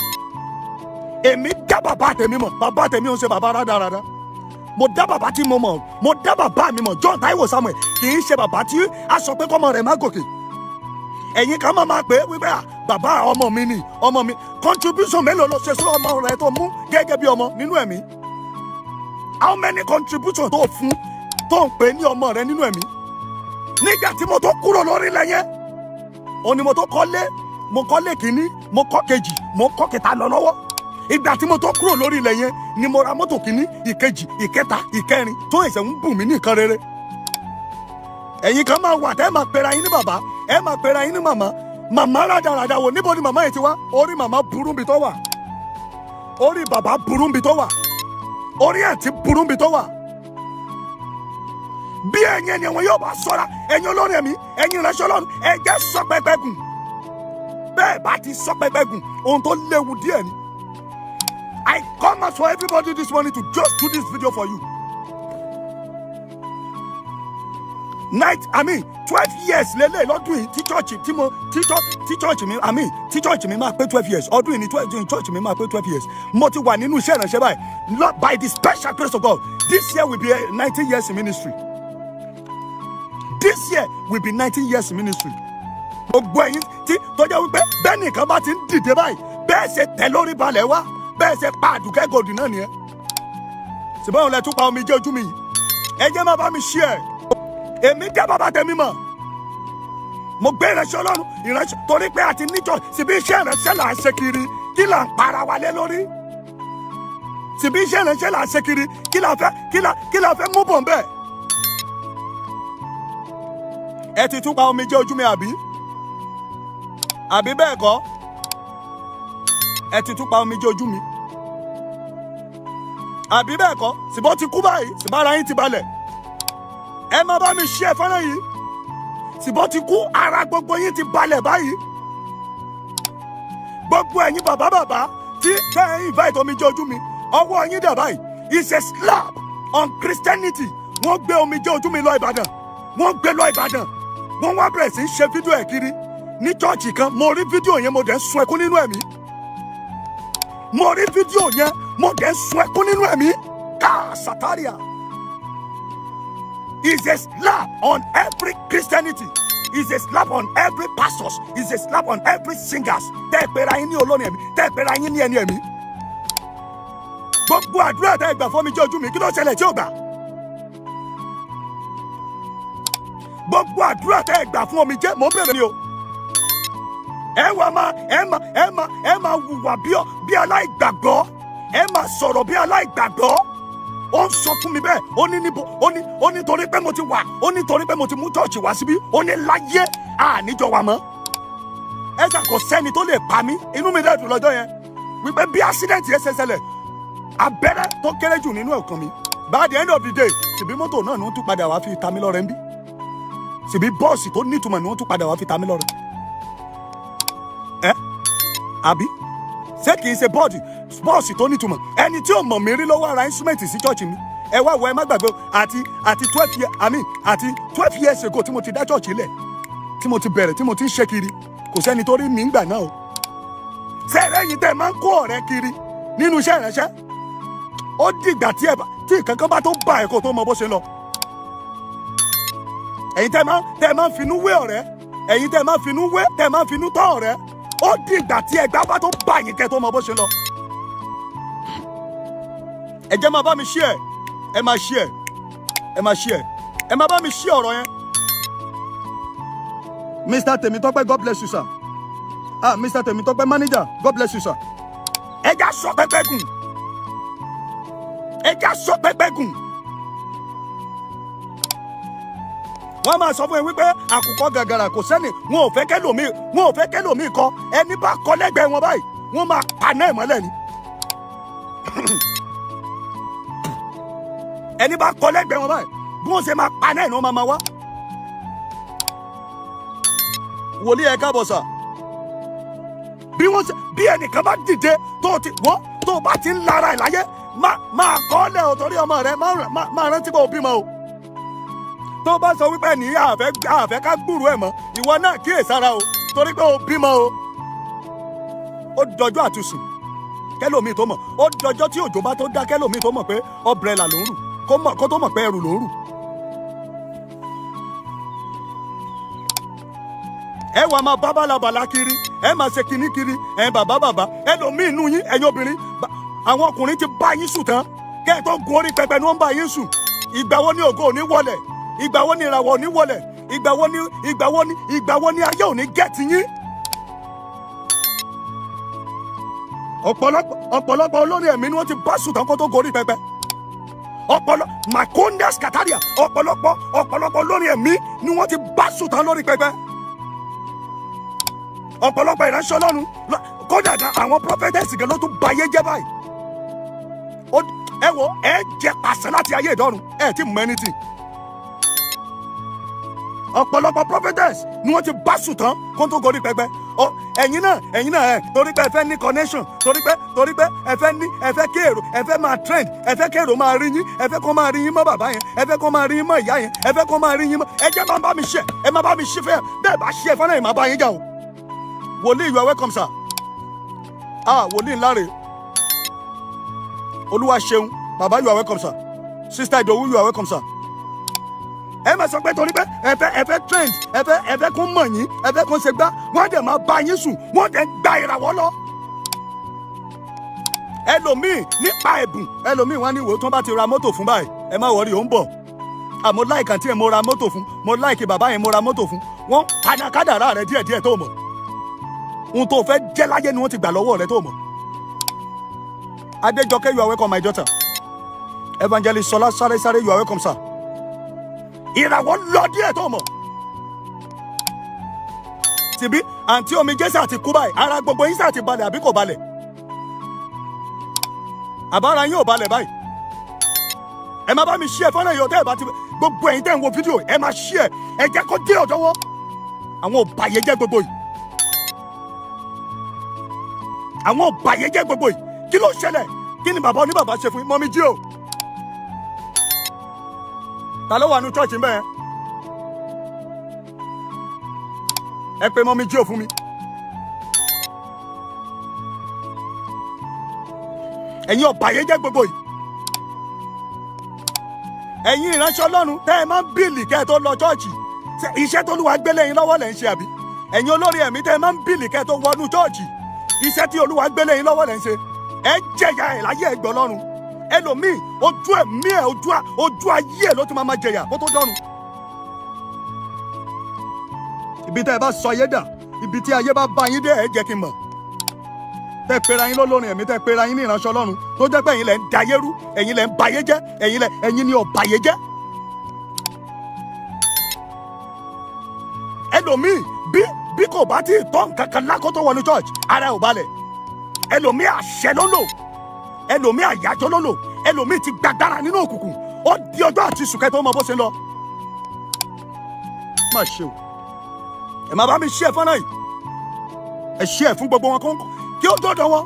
èmi dá bàbá tèmi mọ̀ bàbá tèmi ò ń ṣe bàbá rádaràda mo dá bàbá tí mo mọ̀ mo dá bàbá mi mọ̀ John Taiwo Samuel kì í ṣe bàbá tí a sọ pé kọ́mọ rẹ̀ má gòkè ẹ̀yin kan máa pè é wípé bàbá ọmọ mi ni ọmọ mi contribution mélòó ló ṣe sí ọmọ rẹ̀ tó mú gẹ́gẹ́ bí ọmọ nínú ẹ̀mí how many contribution tó fún tó ń pè ní ọmọ rẹ nínú ẹ̀mí nígbà tí mo tó kúrò lórí ilẹ̀ yẹn òun ni mo tó kọ́lé mo kọ́lé kìíní mo kọ́ kejì mo kọ́ kẹta lọ lọ́wọ́ ìgbà tí mo tó kúrò lórí ilẹ̀ yẹn ni mo ra mọ́tò kìíní ìkejì ìkẹta ìkẹrin tó ẹ̀sẹ̀ ń bù mí ní nǹkan rere ẹ̀yin kan máa wà tẹ́ ẹ máa pera yín ní bàbá ẹ máa pera yín ní màmá rádaràda wò níbo ni màmá yẹn ti wá orí màmá burú bí tó wà orí bàbá burú bí tó wà orí àǹtí burú bí tó wà bí ẹ̀yin ẹni wọn yóò bá ṣọ́ra ẹ̀yin olórin ẹ̀mí ẹ̀yin ìránṣẹ́ Ọlọ́run ẹ jẹ́ sọ pẹpẹ gùn bẹ́ẹ̀ bá ti sọ pẹpẹ gùn ohun tó léwu díẹ̀ ni I come out for everybody this morning to just do this video for you 12 years lélẹ̀ lọ́dún yìí tí church mi máa pé 12 years ọdún yìí ni church mi máa pé 12 years mo ti wà nínú iṣẹ́ ìránṣẹ́ báyìí by the special grace of God this year will be 19 years in ministry. This year will be 19 years in ministry. Gbogbo ẹ̀yin tí tó jẹ́ wípé bẹ́ẹ̀ nìkan bá ti ń dìde báyìí bẹ́ẹ̀ ṣe tẹ̀ lórí balẹ̀ wá bẹ́ẹ̀ ṣe pa Àdùkẹ́ gòdì náà nìyẹn. Ṣùgbọ́n òun lẹ tún pa Omije Ojumi yìí. Ẹ jẹ́ má bá mi ṣí ẹ̀. Èmi jẹ́ bàbá tèmi mọ̀. Mo gbé ìránṣẹ́ Ọlọ́run ìránṣẹ́ torí pé àti níjọ síbi iṣẹ́ ìránṣẹ́ là ń ṣe kiri kí là ń para wa lé lórí. Síbi iṣẹ́ ìránṣẹ́ là ń ṣe kiri kí là fẹ́ mú bọ̀ ń bẹ́ẹ̀. Ẹ ti tún pa Omije Ojumi àbí bẹ́ẹ̀ kọ́ ẹ ti tún pa Omije Ojumi àbí bẹ́ẹ̀ kọ́ ṣùgbọ́n ti kú báyìí ṣùgbọ́n ara yín ti balẹ̀ ẹ má bá mi ṣí ẹ fẹ́ràn yìí ṣùgbọ́n ti kú ara gbogbo yín ti balẹ̀ báyìí gbogbo ẹ̀yin bàbá tí kẹ́ ẹ invite Omije Ojumi ọwọ́ yín dẹ̀ báyìí is a slap on Christianity wọ́n gbé Omije Ojumi lọ Ìbàdàn wọ́n gbé lọ Ìbàdàn wọ́n wá bẹ̀rẹ̀ sí í ṣe fídíò ẹ̀ kiri ní chọ́ọ̀chì kan. Mo rí fídíò yẹn mo dẹ̀ ń sun ẹkún nínú ẹ̀mí. Mo rí fídíò yẹn mo dẹ̀ ń sun ẹkún nínú ẹ̀mí. Káà sataria. It's a slap on every Christianity. It's a slap on every pastors. It's a slap on every singers. Tẹ́ ẹ pera yín ní olórin ẹ̀mí. Tẹ́ ẹ pera yín ní ẹni ẹ̀mí. Gbogbo àdúrà tẹ́ ẹ gbà fún Omije Ojumi kí ló ṣẹlẹ̀ tí ò gbà? Gbogbo àdúrà tẹ́ ẹ gbà fún Omije mò ń bèrè ni o. Ẹ máa hùwà bí aláìgbàgbọ́. Ẹ máa sọ̀rọ̀ bí aláìgbàgbọ́. Ó ń sọ fún mi bẹ́ẹ̀, ó ní níbo, ó ní torí pé mo ti wà, ó ní torí pé mo ti mú chọ́ọ̀chì wá síbí, ó ní láyé àníjọ wa mọ́. Ẹ̀sà kò sẹ́ni tó lè pa mí, inú mi dẹ́dùn lọ́jọ́ yẹn, wípé bí accident yẹn ṣe ṣẹlẹ̀, abẹ́rẹ́ tó kéré jù nínú ọkàn mi. By the end of the day, ṣèbí mọ́tò náà ni wọ́n tún padà wá fi ta mí lọ́rẹ ń bí. Ṣèbí bọ́ọ̀sì tó nítumọ̀ ni wọ́n tún padà wá fi ta mí lọ́rẹ. Àbí? Ṣé kìí ṣe bọ́ọ̀sì tó nítumọ̀? Ẹni tí ò mọ̀ mí rí lọ́wọ́ ara instrument sí church mi. Ẹ wá wọ ẹ má gbàgbé àti 12 years ago tí mo ti dá church lẹ̀, tí mo ti bẹ̀rẹ̀, tí mo ti ń ṣe kiri, kò sẹ́ni tó rí mi ńgbà náà o. Ṣé ẹ̀yin tẹ́ máa ń kó ọ̀rẹ́ kiri nínú iṣẹ́ ìránṣẹ́? Ó dìgbà tí ìkankan bá tó bá ẹ̀kọ́ tó mọ bó ṣe lọ. Ẹ̀yin tẹ́ máa ń finú wé ọ̀rẹ́, ẹ̀yin tẹ́ máa ń finú wé, tẹ́ máa ń finú tọ́ ọ̀rẹ́, ó dìgbà tí ẹgbàá bá tó bá yín kẹ́ tó mọ bó ṣe lọ. Ẹ jẹ́ máa bá mi share, ẹ máa share, ẹ máa share, ẹ máa bá mi share ọ̀rọ̀ yẹn. Mr. Temitope, God bless you, sir. Mr. Temitope, manager, God bless you, sir. Ẹ já sọ pẹ́pẹ́ gùn. Ẹ já sọ pẹ́pẹ́ gùn. Wọ́n máa sọ fún ẹ wípé àkùkọ gàgàrà kò sẹ́ni, wọn ò fẹ́ kẹ́lòmíì kọ. Ẹni bá kọ lẹ́gbẹ̀ẹ́ wọn báyìí, wọ́n máa paná ẹ̀ mọ́lẹ̀ ni. Ẹni bá kọ lẹ́gbẹ̀ẹ́ wọn báyìí, bí wọ́n ṣe máa paná ẹ̀ ni wọ́n máa wá. Wòlíì ẹ káàbọ̀ sà. Bí ẹnìkan bá dìde tó bá ti ń lara ẹ̀ láyé, máa kọ́ lẹ̀ ọ̀ torí ọmọ rẹ, máa rántí bó o bímọ o. Tó bá sọ wípé ní àfẹ́ ká gbúrú ẹ̀ mọ́, ìwọ náà kíyèsára o torí pé o bímọ o. Ó dọjọ́ àtúnṣùn kẹ́lòmíì tó mọ̀, ó dọjọ́ tí òjò bá tó dá kẹ́lòmíì tó mọ̀ pé ọ̀brẹ́là ló ń rù, kó tó mọ̀ pé ẹrù ló ń rù. Ẹ wá máa bá bálabàlá kiri, ẹ máa ṣe kinní kiri, bàbá ẹlòmíì inú yín ẹ̀yin obìnrin, àwọn ọkùnrin ti bá yín sùn tán, kẹ́ ẹ tó gun orí pẹpẹ ni wọ́n bá yín sùn. Ìgbà wo ni ògo ò ní wọlẹ̀? Ìgbà wo ni ìràwọ̀ ò ní wọlẹ̀? Ìgbà wo ni ayé ò ní gẹ̀ẹ́tì yín? Ọ̀pọ̀lọpọ̀ olórin ẹ̀mí ni wọ́n ti bá sùn tán kó tó gorí pẹpẹ. Makondas Kataria, ọ̀pọ̀lọpọ̀ olórin ẹ̀mí ni wọ́n ti bá sùn tán lórí pẹpẹ. Ọ̀pọ̀lọpọ̀ ìránṣẹ́ Ọlọ́run, kódà gan àwọn prophetess gan ló tún bayé jẹ́ báyìí. Ẹ wo, ẹ jẹ pàṣẹ láti ayé ìdọ́run, ẹ ti mọ anything. Ọ̀pọ̀lọpọ̀ prophetess ni wọ́n ti bá sùn tán kó tó gorí pẹpẹ. Ẹ̀yin náà torí pé ẹ fẹ́ ní connection, torí pé ẹ fẹ́ kí èrò, ẹ fẹ́ máa trend, ẹ fẹ́ kí èrò máa rí yín, ẹ fẹ́ kó máa rí yín mọ́ bàbá yẹn, ẹ fẹ́ kó máa rí yín mọ́ ìyá yẹn, ẹ fẹ́ kó máa rí yín mọ́. Ẹ jẹ́ máa bá mi share, ẹ máa bá mi share fẹ́, bẹ́ẹ̀ bá share fọ́nà ẹ̀ máa bá yín jà o. Wòlíì, you are welcome, sir. Wòlíì ńlá rè. Olúwa ṣeun, bàbá, you are welcome, sir. Sister Idowu, you are welcome, sir. Ẹ máa sọ pé torí pé ẹ fẹ́ trend, ẹ fẹ́ kó mọ̀ yín, ẹ fẹ́ kó ṣe gbá, wọ́n dẹ̀ máa bá yín sùn, wọ́n dẹ̀ gba ìràwọ̀ lọ. Ẹlòmíì nípa ẹ̀bùn, ẹlòmíì wọ́n ní ìwò tó bá ti ra mọ́tò fún báyìí, ẹ má wọrí, ó ń bọ̀. Mo láìka tí ẹ mo ra mọ́tò fún, mo láìkì bàbá yẹn mo ra mọ́tò fún, wọ́n panakádàrá rẹ díẹ̀díẹ̀ tó mọ̀. Ohun tó fẹ́ jẹ́ láyé ni wọ́n ti gbà lọ́wọ́ rẹ tó mọ̀. Adéjọkẹ́, you are welcome, my daughter. Evangelist Sola Sáré, you are welcome, sir. Ìràwọ̀ lọ díẹ̀ tó mọ̀. Tìbí àǹtí Omije àti kú báyìí, ara gbogbo yín sà ti balẹ̀ àbí kò balẹ̀? Àbára yín ò balẹ̀ báyìí. Ẹ má bá mi share fọ́nà yóò tẹ́ ẹ bá ti gbogbo ẹ̀yin tẹ́ ń wo fídíò, ẹ má share, ẹ jẹ́ kó dé ọ̀dọ̀ wọn. Àwọn òbàyéjẹ́ gbogbo yìí. Àwọn òbàyéjẹ́ gbogbo yìí. Kí ló ṣẹlẹ̀? Kí ni bàbá oníbàbá ṣe fún yín? Mọ́mí jí o. Ta ló wà nínú church ń bẹ̀ yẹn? ẹ pé mọ́mí jí ò fún mi. ẹ̀yin ọ̀bàyéjẹ́ gbogbo yìí, ẹ̀yin ìránṣẹ́ Ọlọ́run tẹ́ ẹ máa ń bíìlì kẹ́ ẹ tó lọ chọ́ọ̀chì, iṣẹ́ t'Olúwa gbélé yín lọ́wọ́ lẹ́ ń ṣe àbí? ẹ̀yin olórí ẹ̀mí tẹ́ ẹ máa ń bíìlì kẹ́ ẹ tó wọnú chọ́ọ̀chì, iṣẹ́ tí Olúwa gbélé yín lọ́wọ́ lẹ́ ń ṣe. ẹ jẹ̀yà ẹ̀ láyé ẹ̀gbọ́n Ọlọ́run. ẹlòmíì ojú ẹ̀mí ẹ̀ ojú ayé ẹ̀ ló ti máa jẹ̀yà kó tó dọ́run. ibi tẹ́ ẹ bá sọ ayé dà, ibi tí ayé bá bá yín dé ẹ jẹ́ kí n mọ̀. tẹ́ pera yín lólórin ẹ̀mí, tẹ́ pera yín ní ìránṣẹ́ Ọlọ́run tó jẹ́ pé ẹ̀yin lẹ ń dayé rú, ẹ̀yin lẹ ń bayé jẹ́, ẹ̀yin ni ọ̀bàyé jẹ́. ẹlòmíì bí kò bá tí ì tọ́ nǹkan kan lákòótó wọnú church, ara ẹ̀ ò balẹ̀. ẹlòmíì àṣẹ ló lò, ẹlòmíì àyájọ́ ló lò, ẹlòmíì ti gbàgbára nínú òkùnkùn, ó di ọjọ́ àti sùkẹ́ tó mọ bó ṣe ń lọ. má ṣe o, ẹ má bá mi ṣí ẹ fọ́nà yìí, ẹ ṣí ẹ fún gbogbo wọn kí ó dọ̀dọ̀ wọn.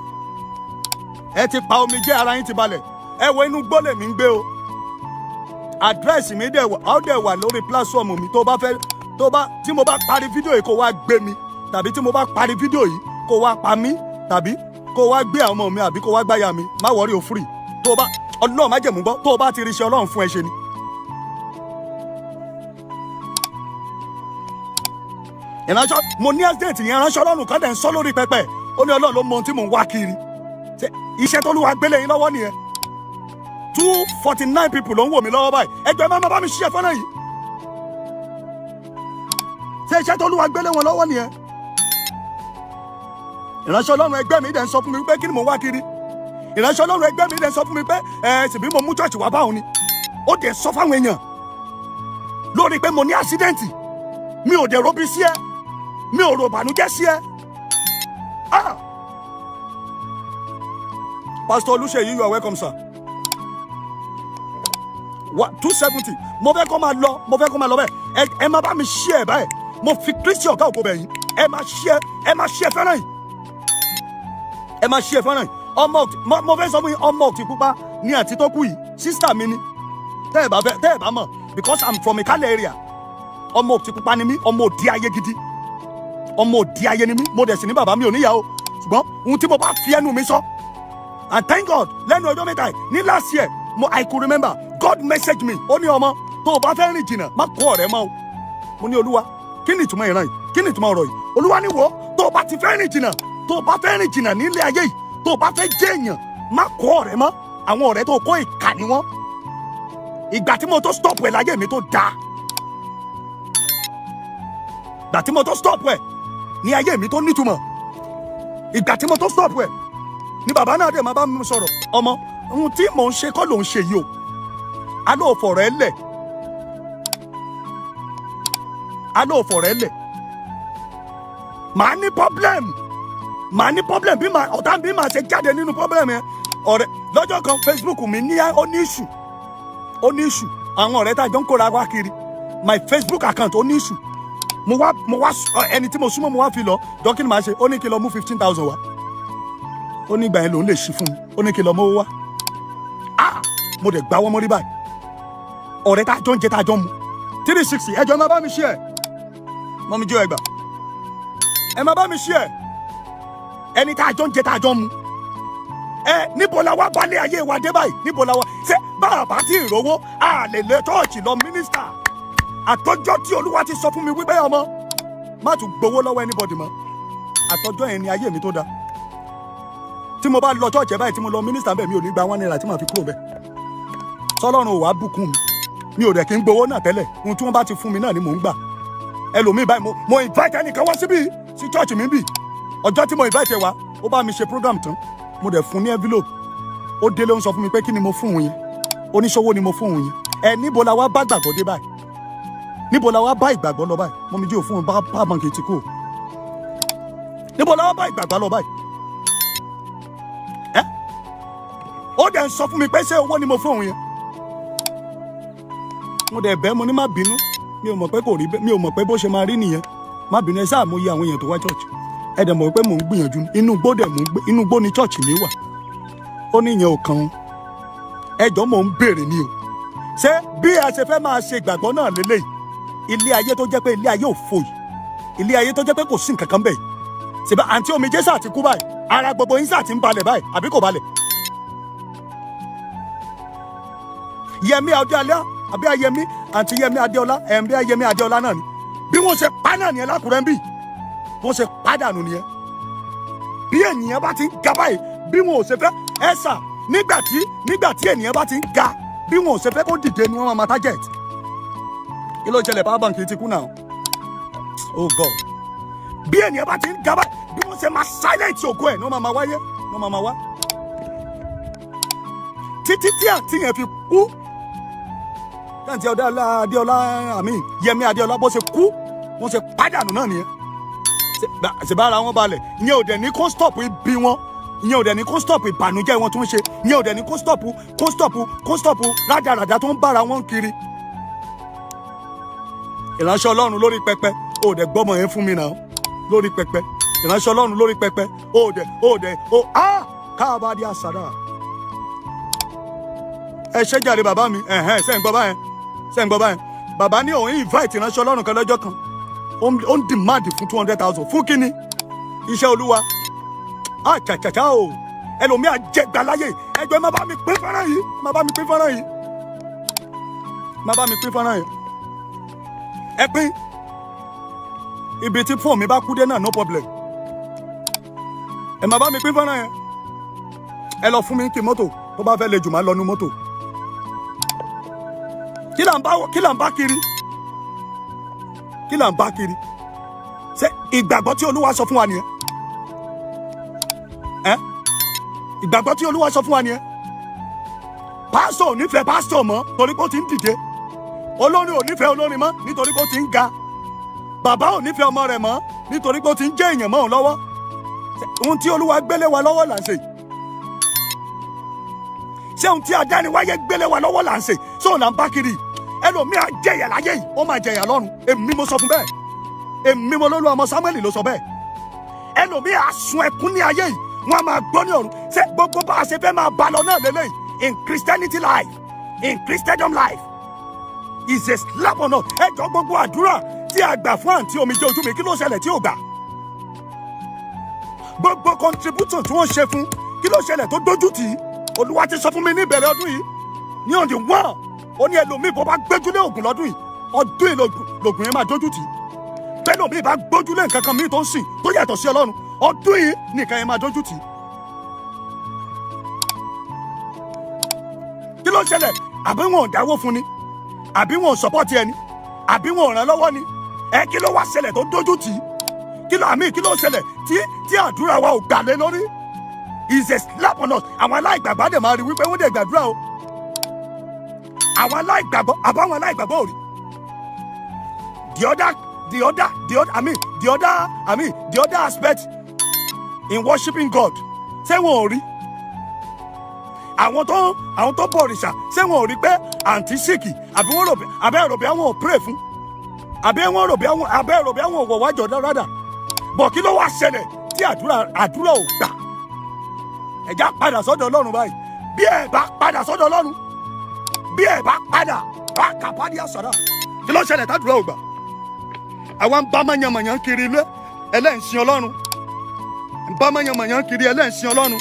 ẹ ti pa Omije, ara yín ti balẹ̀. ẹ wo inú gbólẹ̀ mi ń gbé o, àdírẹ́sì mi dẹ̀ wà lórí platform mi. tí mo bá parí fídíò yìí kó wá gbé mi, tàbí tí mo bá parí fídíò yìí kó wá pa mí, tàbí kó wá gbé àwọn ọmọ mi, àbí kó wá gbáyà mi, má wọrí o free. Ọlọ́run má jẹ̀mú gbọ́, tó o bá ti rí iṣẹ́ Ọlọ́run fún ẹ ṣe ni. ìránṣọ́ mo ní accident yẹn, ìránṣọ́ Ọlọ́run kan dẹ̀ ń sọ lórí pẹpẹ, ó ní Ọlọ́run ló mọ ohun tí mò ń wá kiri. iṣẹ́ t'Olúwa gbélé yín lọ́wọ́ nìyẹn. 249 people ló ń wò mí lọ́wọ́ báyìí. ẹgbẹ́ máa bá mi ṣí ẹ fọ́nà yìí. ṣé iṣẹ́ t'Olúwa gbélé wọn lọ́wọ́ nìyẹn? ìránṣẹ́ Ọlọ́run ẹgbẹ́ mi dẹ̀ ń sọ fún mi pé kí ni mò ń wá kiri. ìránṣẹ́ Ọlọ́run ẹgbẹ́ mi dẹ̀ ń sọ fún mi pé ṣèbí mo mú church wá báwọn ni. ó dẹ̀ sọ fáwọn èèyàn lórí pé mo ní accident, mi ò dẹ̀ robi sí ẹ, mi ò rò bànújẹ́ sí ẹ. Pastor Olúṣèyí, you are welcome, sir. 270. mo fẹ́ kó máa lọ bẹ́ẹ̀. ẹ má bá mi ṣí ẹ báyìí, mo fi Kristi ọ̀gá ògo bẹ̀ yín. ẹ má ṣí ẹ fẹ́ràn yìí. ẹ má ṣí ẹ fẹ́ràn yìí. mo fẹ́ sọ fún yín, ọmọ òkè pupa ní àti tó kú yìí, sísítà mi ni. tẹ́ ẹ bá mọ̀, because I'm from Ìkálẹ̀ area. ọmọ òkè pupa ni mí, ọmọ òdi ayé gidi. ọmọ òdi ayé ni mí, mo dẹ̀ sì ní bàbá mi ò níyàwó. ṣùgbọ́n ohun tí mo bá fi ẹnu mi sọ, and thank God, lẹ́nu ọjọ́ mẹ́ta yìí ní last year, I could remember God message me, ó ní ọmọ tó o bá fẹ́ rìn jìnnà má kó ọ̀rẹ́ mọ́ o. mo ní Olúwa, kí ni ìtumọ̀ ìran yìí, kí ni ìtumọ̀ ọ̀rọ̀ yìí? Olúwa ní wo, tó o bá ti fẹ́ rìn jìnnà, nílé ayé yìí, tó o bá fẹ́ jẹ́ èèyàn má kó ọ̀rẹ́ mọ́. àwọn ọ̀rẹ́ tó kó ìkà ni wọ́n. ìgbà tí mo tó stop ẹ̀ láyé mi tó dáa, ìgbà tí mo tó stop ẹ̀ ní ayé mi tó nítumọ̀, ìgbà tí mo tó stop ẹ̀ ni bàbá náà dẹ̀ máa bá mi sọ̀rọ̀. ọmọ, ohun tí mò ń ṣe kọ́ ló ń ṣe yìí o. alóòfọ̀rọ̀ ẹ lẹ̀. màá ní problem bí màá ṣe jáde nínú problem yẹn. ọ̀rẹ́ lọ́jọ́ kan Facebook mi ní ó ní issue. àwọn ọ̀rẹ́ tá a jọ ń kóra wá kiri, my Facebook account ó ní issue. mo wá ẹni tí mo súnmọ́ mo wá fi lọ dọ́kí ni màá ṣe, ó ní kí n lọ mú 15,000 wá. ó ní ìgbà yẹn lòún lè ṣí fún mi, ó ní kí n lọ mówó wá. mo dẹ̀ gbá wọ́n mọ́rí báyìí. ọ̀rẹ́ tá a jọ ń jẹ tá a jọ ń mu 360. ẹjọ́ ẹ máa bá mi ṣí ẹ̀, mọ́mí jẹ́ ẹgbà, ẹ máa bá mi ṣí ẹ̀. ẹni tá a jọ ń jẹ tá a jọ ń mu, níbo la wá balẹ̀ ayé wa dé báyìí? níbo la wá? ṣé bàbá tí ìrówó a lè lé chọ́ọ̀chì lọ mínísítà? àtọ́jọ́ tí Olúwa ti sọ fún mi wípé ọmọ má tún gbowó lọ́wọ́ anybody mọ́, àtọ́jọ́ yẹn ni ayé mi tó dáa. tí mo bá lọ chọ́ọ̀chì báyìí tí mo lọ mínísítà bẹ́ẹ̀, mi ò ní gba 1 naira tí màá fi kúrò bẹ́ẹ̀. sọlọ́run ò wá bùkún mi ò dẹ̀ kí n gbowó náà tẹ́lẹ̀, ohun tí wọ́n bá ti fún mi náà ni mò ń gbà. ẹlòmíì báyìí mo invite ẹnìkan wá síbí sí chọ́ọ̀chì mi bì. ọjọ́ tí mo invite wá, ó bá mi ṣe program tán, mo dẹ̀ fún ní envelope. ó délé ó ń sọ fún mi pé kí ni mo fún òun yẹn, oníṣòwò ni mo fún òun yẹn. níbo la wá bá gbàgbọ́ dé báyìí? níbo la wá bá ìgbàgbọ́ lọ báyìí? mọ́mí jí ò fún un bá báńkì tí kò. níbo la wá bá ìgbàgbọ́ lọ báyìí? ó dẹ̀ ń sọ fún mi pé ṣé owó ni mo fún òun yẹn. mo dẹ̀ bẹ̀, mo ní má bínú, mi ò mọ̀ pé kò rí bẹ́ẹ̀, mi ò mọ̀ pé bó ṣe máa rí nìyẹn. má bínú, ẹ sáà mo yẹ àwọn èèyàn tó wá church. ẹ dẹ̀ mọ̀ pé mò ń gbìyànjú, inú igbó dẹ̀ mò ń gbé, inú igbó ni church mi wà. ó ní ìyẹn ò kan ẹjọ́ mò ń béèrè ni o. ṣé bí a ṣe fẹ́ máa ṣe ìgbàgbọ́ náà lélẹ́yìí, ilé ayé tó jẹ́ pé ilé ayé òfo yìí, ilé ayé tó jẹ́ pé kò sí nǹkan kan bẹ́ẹ̀ ṣèbá àǹtí Omije sáà ti kú báyìí ara gbogbo yín sáà ti ń balẹ̀ báyìí àbí kò balẹ̀. Yẹmí Adéọlá àbí Ayẹmí àǹtí Yẹmí Adéọlá bí Ayẹmí Adéọlá náà ni bí wọ́n ṣe pa náà nìyẹn lákùrẹ́ ń bì wọ́n ṣe pàdánù nìyẹn. Bí ènìyàn bá ti ń ga báyìí bí wọn ò ṣe fẹ́ ẹ sà nígbà tí ènìyàn bá ti ń ga bí wọn ò ṣe fẹ́ kó dìde ni wọ́n máa target. Kí ló ṣẹlẹ̀ power bank ti kú náà? Oh God. Bí ènìyàn bá ti ń ga báyìí bí wọ́n ṣe máa silent ògo ẹ̀ ní wọ́n máa wáyé ní wọ́n máa wá. Títí tí àǹtí yẹn fi kú àǹtí Adéọlá Yẹmí Adéọlá bó ṣe kú wọ́n ṣe pàdánù náà nìyẹn. Ṣèbára wọn balẹ̀ ìyẹn ò dẹ̀ ní kó stop ibi wọn ìyẹn ò dẹ̀ ní kó stop ìbànújẹ́ wọn tó ń ṣe ìyẹn ò dẹ̀ ní kó stop rádaràdà tó ń bára wọn kiri. Ìránṣẹ́ Ọlọ́run lórí pẹpẹ ó dẹ̀ gbọ́mọ yẹn fún mi náà lórí pẹpẹ ìránṣẹ́ Ọlọ́run lórí pẹpẹ ó káàbá di àṣàdá. Ẹ ṣé jàre bàbá mi ṣé ń gbọ́ báyẹn bàbá ní òun invite ìránṣẹ́ Ọlọ́run kan lọ́jọ́ kan ó ń demand fún 200,000 fún kíni iṣẹ́ Olúwa àchàchàchà o ẹlòmíà jẹgbà láyé ẹjọ́ má bá mi pín fọ́nrán yìí ẹ pín ibi tí fóònù mi bá kú dé náà no problem ẹ má bá mi pín fọ́nrán yẹn ẹ lọ fún mi kí mọ́tò tó bá fẹ́ le jù má lọ nu mọ́tò kí là ń bá kiri ṣé ìgbàgbọ́ tí Olúwa sọ fún wa nìyẹn ìgbàgbọ́ tí Olúwa sọ fún wa nìyẹn pásítọ̀ ò nífẹ̀ẹ́ pásítọ̀ mọ́ torí pé ó ti ń dìde olórin ò nífẹ̀ẹ́ olórin mọ́ nítorí pé ó ti ń ga bàbá ò nífẹ̀ẹ́ ọmọ rẹ̀ mọ́ nítorí pé ó ti ń jẹ́ èèyàn mọ́ òun lọ́wọ́ ohun tí Olúwa gbélé wa lọ́wọ́ là ń ṣe ṣé ohun tí adániwáyé gbélé wa lọ́wọ́ là ń ṣe sóò là ń bá kiri ẹlòmíà jẹyà láyé yìí ó máa jẹyà lọ́run èmi mo sọ fún bẹ́ẹ̀ èmi mo lólu ọmọ Samuel ló sọ bẹ́ẹ̀ ẹlòmíà sun ẹkún ní ayé yìí wọ́n á máa gbọ́ ní ọ̀run ṣé gbogbo bá a ṣe fẹ́ máa bá lọ náà lélẹ́yìn in Christianity life in Christendom life is a slap on us ẹjọ́ gbogbo àdúrà tí a gbà fún àǹtí Omije Ojumi kí ló ṣẹlẹ̀ tí ò gbà gbogbo contribution tí wọ́n ṣe fún kí ló ṣẹlẹ̀ tó dójú tì í Olúwa ti sọ fún mi ní ìbẹ̀rẹ̀ ọdún yìí ní ọ̀dì wọ́n ó ní ẹlòmíì bó bá gbójúlé ògùn lọ́dún yìí ọdún yìí lògùn yẹn máa dójú tì í bẹ́ẹ̀ lòmíì bá gbójúlé nǹkan kan míì tó ń sìn tó yàtọ̀ sí Ọlọ́run ọdún yìí nìkan yẹn máa dójú tì í. kí ló ṣẹlẹ̀ àbí wọn ò dáwó fún ni àbí wọn ò sọ́pọ́tì ẹni àbí wọn ò ràn lọ́wọ́ ni kí ló wá ṣẹlẹ̀ tó dójú tì í kí ló ṣẹlẹ̀ tí àdúrà wa ò gbà lé lórí is a slap on us àwọn aláìgbàgbọ́ dẹ̀ máa rí wípé wọ́n dẹ̀ gbàdúrà o àwọn aláìgbàgbọ́ àbáwọn aláìgbàgbọ́ ò rí the other aspect in worshiping God ṣé wọn ò rí àwọn tó bọ òrìṣà ṣé wọn ò rí pé àǹtí síkì àbí wọn rò bí àwọn ò pray fún àbí wọn rò bí àwọn ò wọ̀ wájọ dáradà bọ̀ kí ló wá ṣẹlẹ̀ tí àdúrà ò gbà ẹ̀já padà sọ́dọ̀ Ọlọ́run báyìí bí ẹ̀ bá padà sọ́dọ̀ Ọlọ́run bí ẹ̀ bá padà wá kàpádìí àsọ̀rọ̀ kí ló ṣẹlẹ̀ tádùúrà ò gbà àwọn ń bá mọ̀yànmọ̀yàn kiri ilé ẹlẹ́ǹsìn Ọlọ́run ń bá mọ̀yànmọ̀yàn kiri ẹlẹ́ǹsìn Ọlọ́run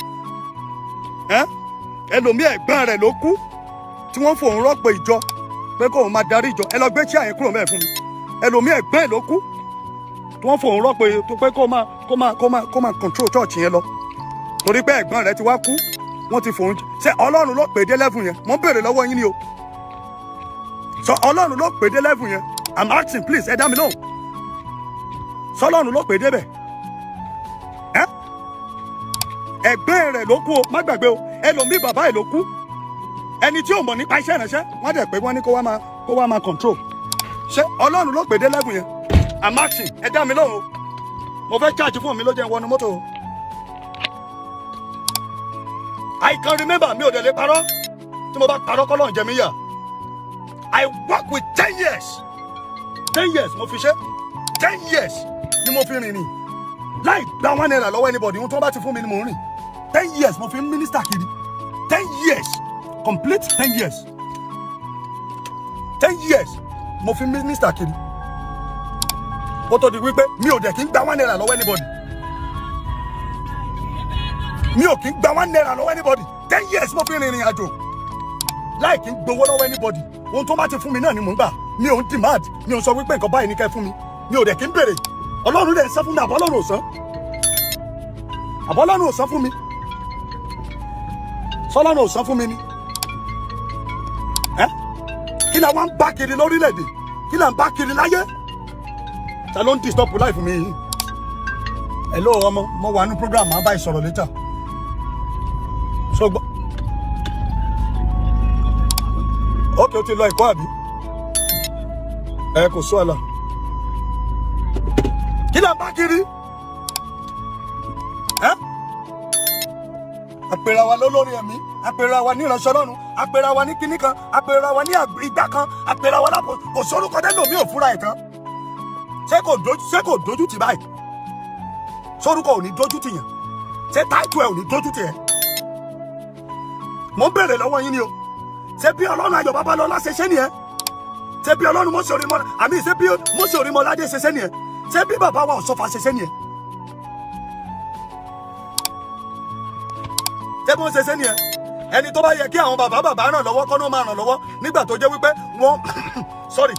ẹlòmíì ẹ̀gbọ́n rẹ̀ ló kú tí wọ́n fòun rọ́pò ìjọ pé kóun máa darí ìjọ ẹ lọ gbé tí àyẹn kúrò mẹ́ẹ̀ fún mi ẹlòmíì ẹ̀gbọ́n ẹ̀ ló kú tí wọ́n fòun rọ́pò pé kó máa control church yẹn lọ torí pé ẹ̀gbọ́n rẹ̀ ti wá kú wọ́n ti fòun ṣe Ọlọ́run ló pè dé level yẹn mo ń béèrè lọ́wọ́ yín ni o sọ Ọlọ́run ló pè dé level yẹn I'm asking please ẹ dá mi lóhùn sọ Ọlọ́run ló pè dé bẹ̀ ẹ̀gbọ́n rẹ̀ ló kú o má gbàgbé o ẹlòmíì bàbá ẹ̀ ló kú ẹni tí ò mọ̀ nípa iṣẹ́ ìránṣẹ́ wọ́n dẹ̀ pé wọ́n ní kó wá máa control ṣé Ọlọ́run ló pè dé level yẹn I'm asking ẹ dá mi lóhùn o mo fẹ́ charge fún mi ló jẹ́ wọnú mọ́tò o. I can remember mi ò dẹ̀ lè parọ́ tí mo bá parọ́ kọ́ lọ́n jẹ mí yà I work with 10 years mo fi ṣe 10 years ni mo fi rìn láì gba $1 lọ́wọ́ anybody ohun tó bá ti fún mi ni mo ń rìn 10 years mo fi ń minister kiri 10 years complete 10 years 10 years mo fi ń minister kiri kó tó di wípé mi ò dẹ̀ kí ń gba 1 naira lọ́wọ́ anybody. Mi ò kí ń gba 1 naira lọ́wọ́ anybody. 10 years mo fi rìnrìn àjò láì kí ń gbowó lọ́wọ́ anybody. Ohun tó bá ti fún mi náà ni mò ń gbà. Mi ò ń demand, mi ò sọ wípé nǹkan báyìí ní kẹ́ fún mi. Mi ò dẹ̀ kí ń béèrè. Ọlọ́run dẹ̀ ń san fún mi, àbọ̀ Ọlọ́run ò san. Àbọ̀ Ọlọ́run ò san fún mi. Sọ́lọ́run ò san fún mi ni. Kí la wá ń bá kiri lórílẹ̀-èdè? Kí la ń bá kiri láyé? Ta ló ń disturb life mi yìí? Hello ọmọ, mo wà ní program, màá bá ẹ sọ̀rọ̀ later. So gbọ́. Okay, o ti lọ Èkó àbí? Kò sọ àlà. Kí la ń bá kiri? Àpèrà wa lólórí ẹ̀mí, àpèrà wa ní ìránṣẹ́ Ọlọ́run, àpèrà wa ní kinní kan, àpèrà wa ní ìgbà kan, àpèrà wa lápò, kò sórúkọ tẹ́lẹ̀ mi ò fúnra ẹ̀ tán. Ṣé kò dojú tì báyìí? Sórúkọ ò ní dojú tì yàn. Ṣé táìtù ẹ̀ ò ní dojú tì ẹ̀? Mo ń béèrè lọ́wọ́ yín ni o. Ṣé bí Ọlọ́run Ayọ̀ Babalọ́lá ṣe ṣe nìyẹn? Ṣé bí Ọlọ́run Mósè Orímọládé, àmì ṣé bí Mósè Orímọládé ṣe ṣe nìyẹn? Ṣé bí bàbá wa Ọ̀ṣọ́fà ṣe ṣe nìyẹn? Ṣé bí wọ́n ṣe ṣe nìyẹn? Ẹni tó bá yẹ kí àwọn bàbá ràn lọ́wọ́ kọ́ ló máa ràn lọ́wọ́ nígbà tó jẹ́ wípé wọ́n sorry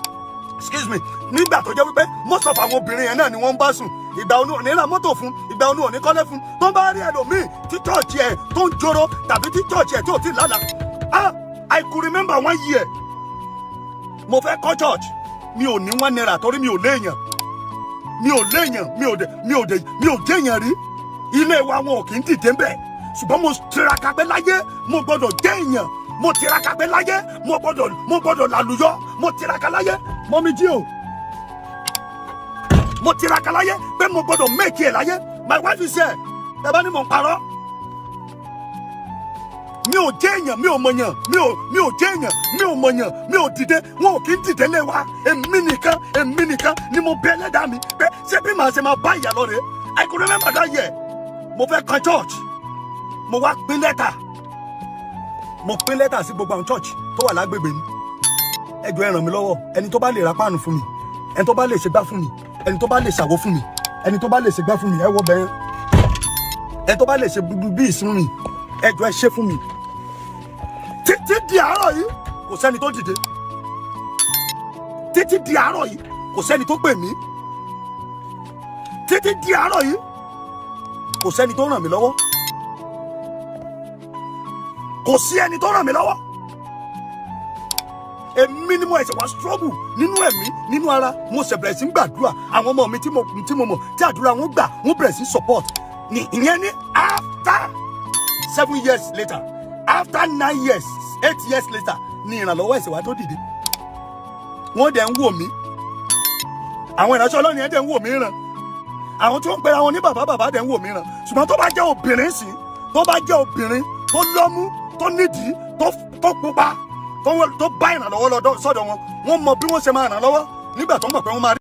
excuse me, nígbà tó jẹ́ wípé most of àwọn obìnrin yẹn náà ni wọ́n ń bá sùn. Ìgbà òun ò ní ra mọ́tò fún, ìgbà òun ò ní kọ́lé fún. Tó bá rí ẹlòmíì tí chọ́ọ̀chì ẹ̀ tó ń joro tàbí tí chọ́ọ̀chì ẹ̀ tí ò tí ì lálàá. I could remember 1 year. Mo fẹ́ kọ́ church. Mi ò ní 1 naira torí mi ò léèyàn. Mi ò jẹ́yàn rí. Ilé wa wọn ò kì í dìde ń bẹ̀. Ṣùgbọ́n mo tiraka pé láyé mo gbọ́dọ̀ jẹ́ èèyàn. Mo tiraka pé láyé mo gbọ́dọ̀ lálùyọ. Mo tiraka láyé mọ́mí jí o. Mo tiraka láyé pé mo gbọ́dọ̀ make it láyé. My wife is here. Ẹ bá ní mo ń parọ́. Mi ò jẹ́ èèyàn, mi ò mọ̀yàn, mi ò jẹ́ èèyàn, mi ò mọ̀yàn, mi ò dìde, wọn ò kí ń dìde lé wa. Èmi nìkan ni mo bẹ Ẹlẹ́dàá mi pé ṣé bí màá ṣe máa bá ìyá lọ rè é. I could remember that year. Mo fẹ́ kan church. Mo wá pín lẹ́tà. Mo pín lẹ́tà sí gbogbo àwọn church tó wà lágbègbè mi. Ẹ jọ̀ọ́ ẹ ràn mí lọ́wọ́. Ẹni tó bá lè ra páànù fún mi, ẹni tó bá lè ṣe gbá fún mi, ẹni tó bá lè ṣàwo fún mi, ẹni tó bá lè ṣe gbá fún mi, ẹ wọ bẹ́ẹ̀. Ẹni tó bá lè ṣe bí ìsún mi, ẹ jọ̀ọ́ ẹ ṣe fún mi. Títí di àárọ̀ yìí kò sẹ́ni tó dìde. Títí di àárọ̀ yìí kò sẹ́ni tó pè mí. Títí di àárọ̀ yìí kò sẹ́ni tó ràn mí lọ́wọ́. Kò sí ẹni tó ràn mí lọ́wọ́. Èmi ni mo ẹ̀ṣẹ̀ wá struggle nínú ẹ̀mí nínú ara. Mo ṣe bẹ̀rẹ̀ sí gbàdúrà. Àwọn ọmọ mi tí mo mọ̀ tí àdúrà wọn gbà wọ́n bẹ̀rẹ̀ sí support. Ìyẹn ní after 7 years later. After 9 years, 8 years later, ni ìrànlọ́wọ́ ẹ̀ṣẹ̀ wa tó dìde. Wọ́n dẹ̀ ń wò mí. Àwọn ìránṣẹ́ Ọlọ́run yẹn dẹ̀ ń wò mí ràn. Àwọn tí wọ́n ń pera wọn ní bàbá dẹ̀ ń wò mí ràn. Ṣùgbọ́n tó bá jẹ́ obìnrin sí, tó bá jẹ́ obìnrin tó lọ́mú, tó nídìí, tó pupa, tó bá ìrànlọ́wọ́ lọ́dọ̀ sọ́dọ̀ wọn, wọ́n mọ bí wọ́n ṣe máa ràn lọ́wọ́ nígbà tó mọ̀ pé wọ́n máa rí.